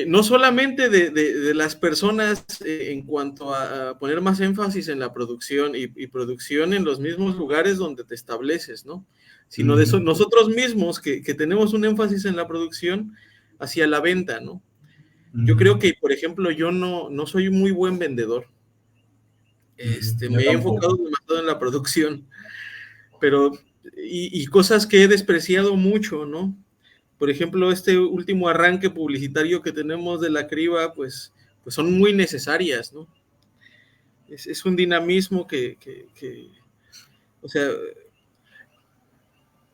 no solamente de las personas en cuanto a poner más énfasis en la producción y producción en los mismos lugares donde te estableces, ¿no? Sino de eso, nosotros mismos que tenemos un énfasis en la producción hacia la venta, ¿no? Yo creo que, por ejemplo, yo no soy muy buen vendedor. Yo Me he enfocado tampoco. demasiado en la producción, pero y cosas que he despreciado mucho, ¿no? Por ejemplo, este último arranque publicitario que tenemos de la criba, pues son muy necesarias, ¿no? Es un dinamismo o sea,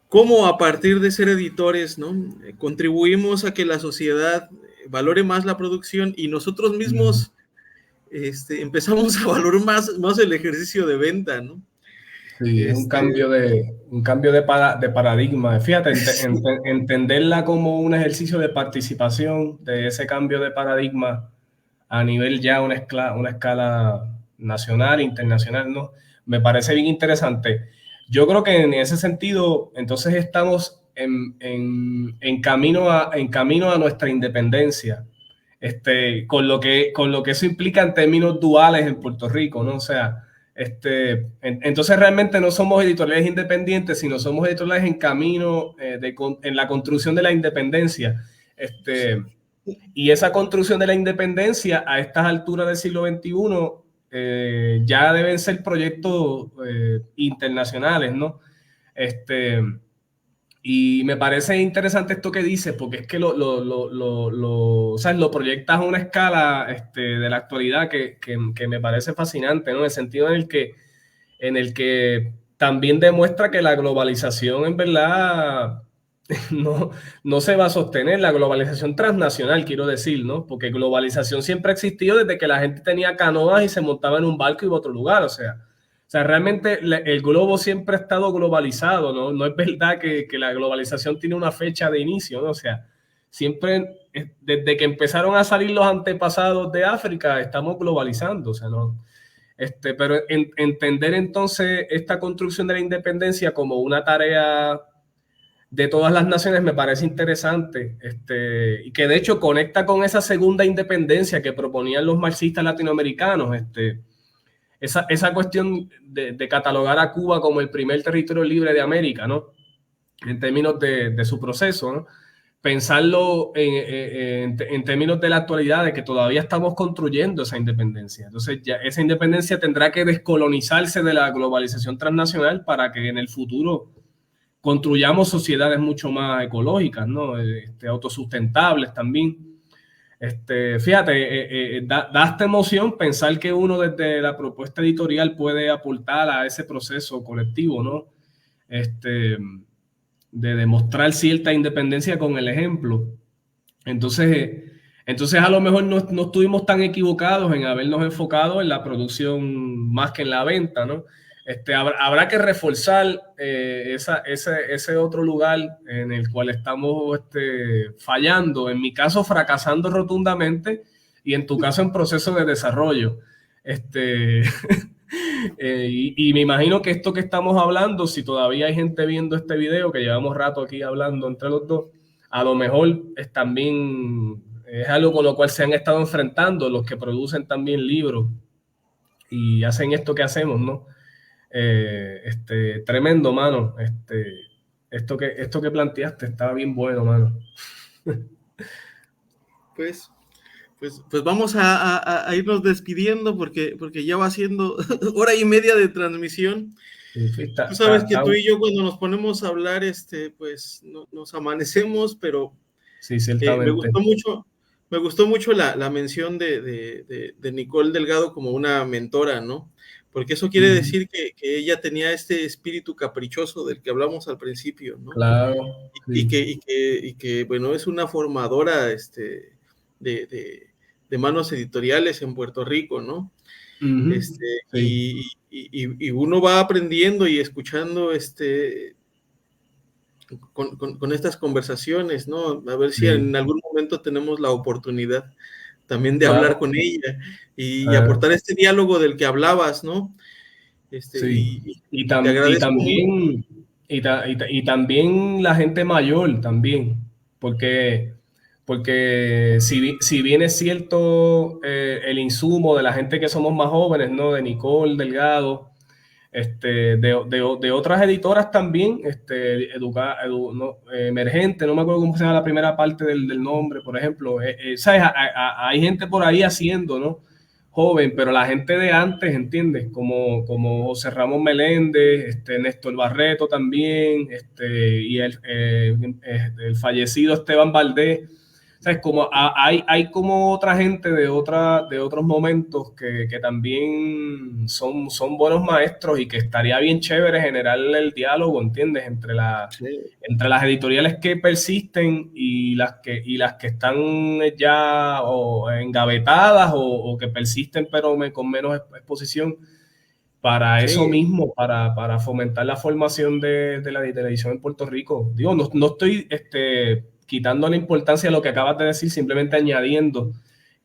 cómo a partir de ser editores, ¿no? Contribuimos a que la sociedad valore más la producción y nosotros mismos empezamos a valorar más el ejercicio de venta, ¿no? Sí, es un cambio de paradigma. Fíjate, Sí. entenderla como un ejercicio de participación de ese cambio de paradigma a nivel ya una escala nacional, internacional, ¿no? Me parece bien interesante. Yo creo que en ese sentido, entonces estamos en camino a nuestra independencia, con lo que eso implica en términos duales en Puerto Rico, ¿no? O sea, entonces realmente no somos editoriales independientes, sino somos editoriales en camino, en la construcción de la independencia. Y esa construcción de la independencia a estas alturas del siglo XXI ya deben ser proyectos internacionales, ¿no? Y me parece interesante esto que dices, porque es que ¿sabes? Lo proyectas a una escala de la actualidad que me parece fascinante, ¿no? En el sentido en el que también demuestra que la globalización en verdad no, no se va a sostener, la globalización transnacional, quiero decir, ¿no? Porque globalización siempre ha existido desde que la gente tenía canoas y se montaba en un barco y iba a otro lugar, o sea, realmente el globo siempre ha estado globalizado, ¿no? No es verdad que la globalización tiene una fecha de inicio, ¿no? O sea, siempre, desde que empezaron a salir los antepasados de África, estamos globalizando, o sea, ¿no? Pero entender entonces esta construcción de la independencia como una tarea de todas las naciones me parece interesante, y que de hecho conecta con esa segunda independencia que proponían los marxistas latinoamericanos, esa cuestión de catalogar a Cuba como el primer territorio libre de América, ¿no? En términos de su proceso, ¿no? Pensarlo en términos de la actualidad, de que todavía estamos construyendo esa independencia. Entonces, ya esa independencia tendrá que descolonizarse de la globalización transnacional para que en el futuro construyamos sociedades mucho más ecológicas, ¿no? Autosustentables también. Fíjate, da esta emoción pensar que uno desde la propuesta editorial puede aportar a ese proceso colectivo, ¿no? De demostrar cierta independencia con el ejemplo. Entonces a lo mejor no estuvimos tan equivocados en habernos enfocado en la producción más que en la venta, ¿no? Habrá que reforzar ese otro lugar en el cual estamos fallando, en mi caso fracasando rotundamente y en tu caso en proceso de desarrollo. Y me imagino que esto que estamos hablando, si todavía hay gente viendo este video, que llevamos rato aquí hablando entre los dos, a lo mejor es algo con lo cual se han estado enfrentando los que producen también libros y hacen esto que hacemos, ¿no? Tremendo, mano. Esto que planteaste estaba bien bueno, mano. Pues vamos a irnos despidiendo porque ya va siendo hora y media de transmisión. Sí, Tú sabes que tú y yo cuando nos ponemos a hablar, pues nos amanecemos, pero sí, me ciertamente. gustó mucho la mención de Nicole Delgado como una mentora, ¿no? Porque eso quiere decir que ella tenía este espíritu caprichoso del que hablamos al principio, ¿no? Claro, Y sí. que bueno, es una formadora de manos editoriales en Puerto Rico, ¿no? Sí. Y uno va aprendiendo y escuchando con estas conversaciones, ¿no? A ver si Sí, en algún momento tenemos la oportunidad también de hablar claro. con ella y aportar este diálogo del que hablabas, ¿no? Sí. Y te Y agradezco mucho. también, y también la gente mayor también, porque, porque si bien es cierto el insumo de la gente que somos más jóvenes, ¿no? De Nicole Delgado, de otras editoras también, no, Emergente, no me acuerdo cómo se llama la primera parte del nombre, por ejemplo. ¿Sabes? Hay gente por ahí haciendo, ¿no? Joven, pero la gente de antes, ¿entiendes? Como José Ramón Meléndez, Néstor Barreto también, y el fallecido Esteban Valdés. ¿Sabes? Hay como otra gente de otros momentos que también son buenos maestros y que estaría bien chévere generar el diálogo, ¿entiendes? Sí. Entre las editoriales que persisten y las que están ya engavetadas o que persisten pero con menos exposición para eso Sí, mismo, para fomentar la formación de la edición en Puerto Rico. Digo, no estoy quitando la importancia de lo que acabas de decir, simplemente añadiendo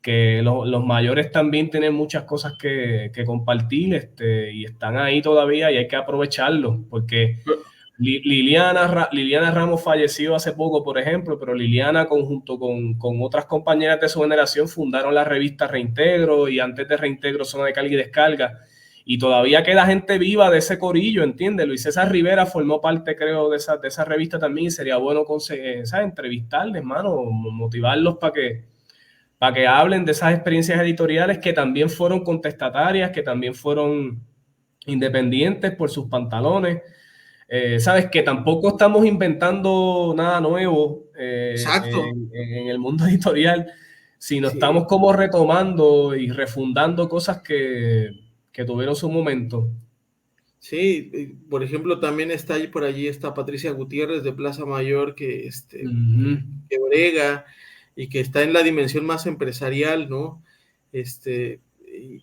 que los mayores también tienen muchas cosas que compartir y están ahí todavía y hay que aprovecharlo, porque Liliana Ramos falleció hace poco, por ejemplo, pero Liliana junto con otras compañeras de su generación fundaron la revista Reintegro y antes de Reintegro Zona de Carga y Descarga. Y todavía queda gente viva de ese corillo, ¿entiendes? Luis César Rivera formó parte, creo, de esa revista también y sería bueno ¿sabes? Entrevistarles, mano, motivarlos para que hablen de esas experiencias editoriales que también fueron contestatarias, que también fueron independientes por sus pantalones. Sabes que tampoco estamos inventando nada nuevo exacto. en el mundo editorial, sino Sí, estamos como retomando y refundando cosas que tuvieron su momento. sí. Por ejemplo, también está ahí por allí está Patricia Gutiérrez de Plaza Mayor Ujú. que brega y que está en la dimensión más empresarial, ¿no?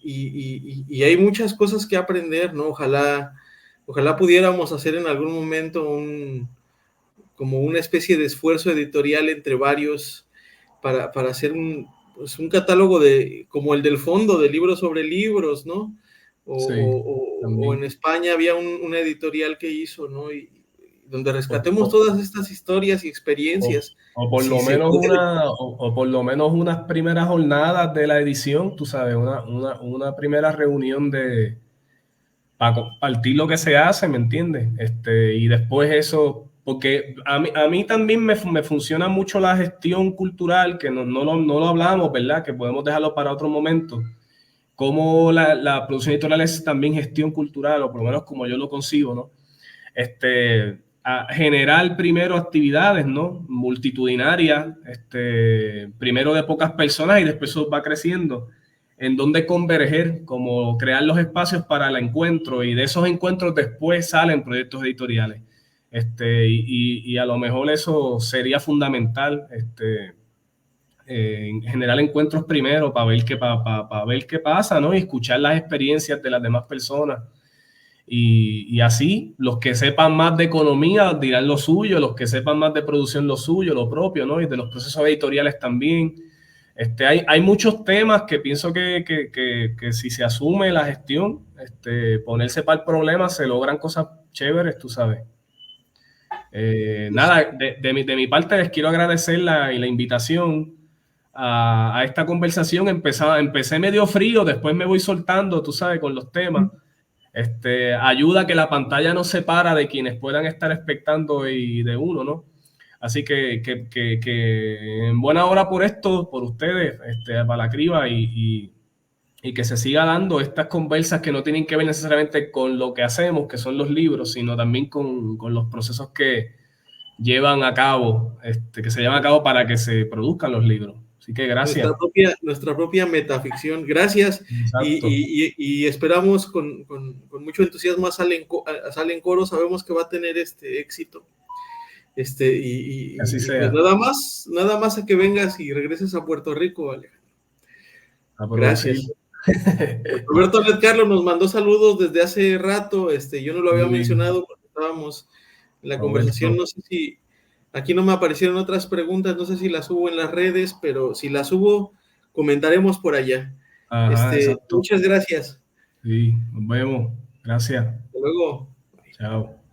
Y hay muchas cosas que aprender, ¿no? Ojalá pudiéramos hacer en algún momento como una especie de esfuerzo editorial entre varios para hacer pues un catálogo como el del fondo, de libros sobre libros, ¿no? Sí, O en también. España había una editorial que hizo, ¿no? Y donde O, rescatemos o- todas estas historias y experiencias, o por si lo se menos puede. o por lo menos unas primeras jornadas de la edición, tú sabes, una primera reunión para compartir lo que se hace, ¿me entiendes? Y después eso, porque a mí también me funciona mucho la gestión cultural, que no lo hablamos, ¿verdad? Que podemos dejarlo para otro momento. Como la producción editorial es también gestión cultural, o por lo menos como yo lo concibo, ¿no? A generar primero actividades, ¿no? Multitudinarias, primero de pocas personas y después eso va creciendo. En donde converger, como crear los espacios para el encuentro y de esos encuentros después salen proyectos editoriales. Y a lo mejor eso sería fundamental, en general encuentros primero para ver qué pasa, ¿no? Y escuchar las experiencias de las demás personas y así, los que sepan más de economía dirán lo suyo, los que sepan más de producción lo suyo, lo propio, ¿no? Y de los procesos editoriales también. Hay muchos temas que pienso que si se asume la gestión, ponerse para el problema, se logran cosas chéveres, tú sabes. Pues, Nada, de mi parte les quiero agradecer la invitación a esta conversación. Empecé medio frío, después me voy soltando, tú sabes, con los temas. Ayuda a que la pantalla no se para de quienes puedan estar expectando y de uno, ¿no? Así que en buena hora por esto, por ustedes, para la criba y que se siga dando estas conversas que no tienen que ver necesariamente con lo que hacemos, que son los libros, sino también con los procesos que llevan a cabo, que se llevan a cabo para que se produzcan los libros. Así que gracias. nuestra propia metaficción. Gracias Exacto. y esperamos con mucho entusiasmo a Salen Coro. Sabemos que va a tener este éxito. Que así Y pues sea. nada más a que vengas y regreses a Puerto Rico, Alejandro. a producir. Gracias. Roberto Red Carlos nos mandó saludos desde hace rato. Yo no lo había mencionado porque estábamos en la conversación. No sé si aquí no me aparecieron otras preguntas, no sé si las subo en las redes, pero si las subo, comentaremos por allá. Ajá, Muchas gracias. Sí, nos vemos. Gracias. Hasta luego. Chao.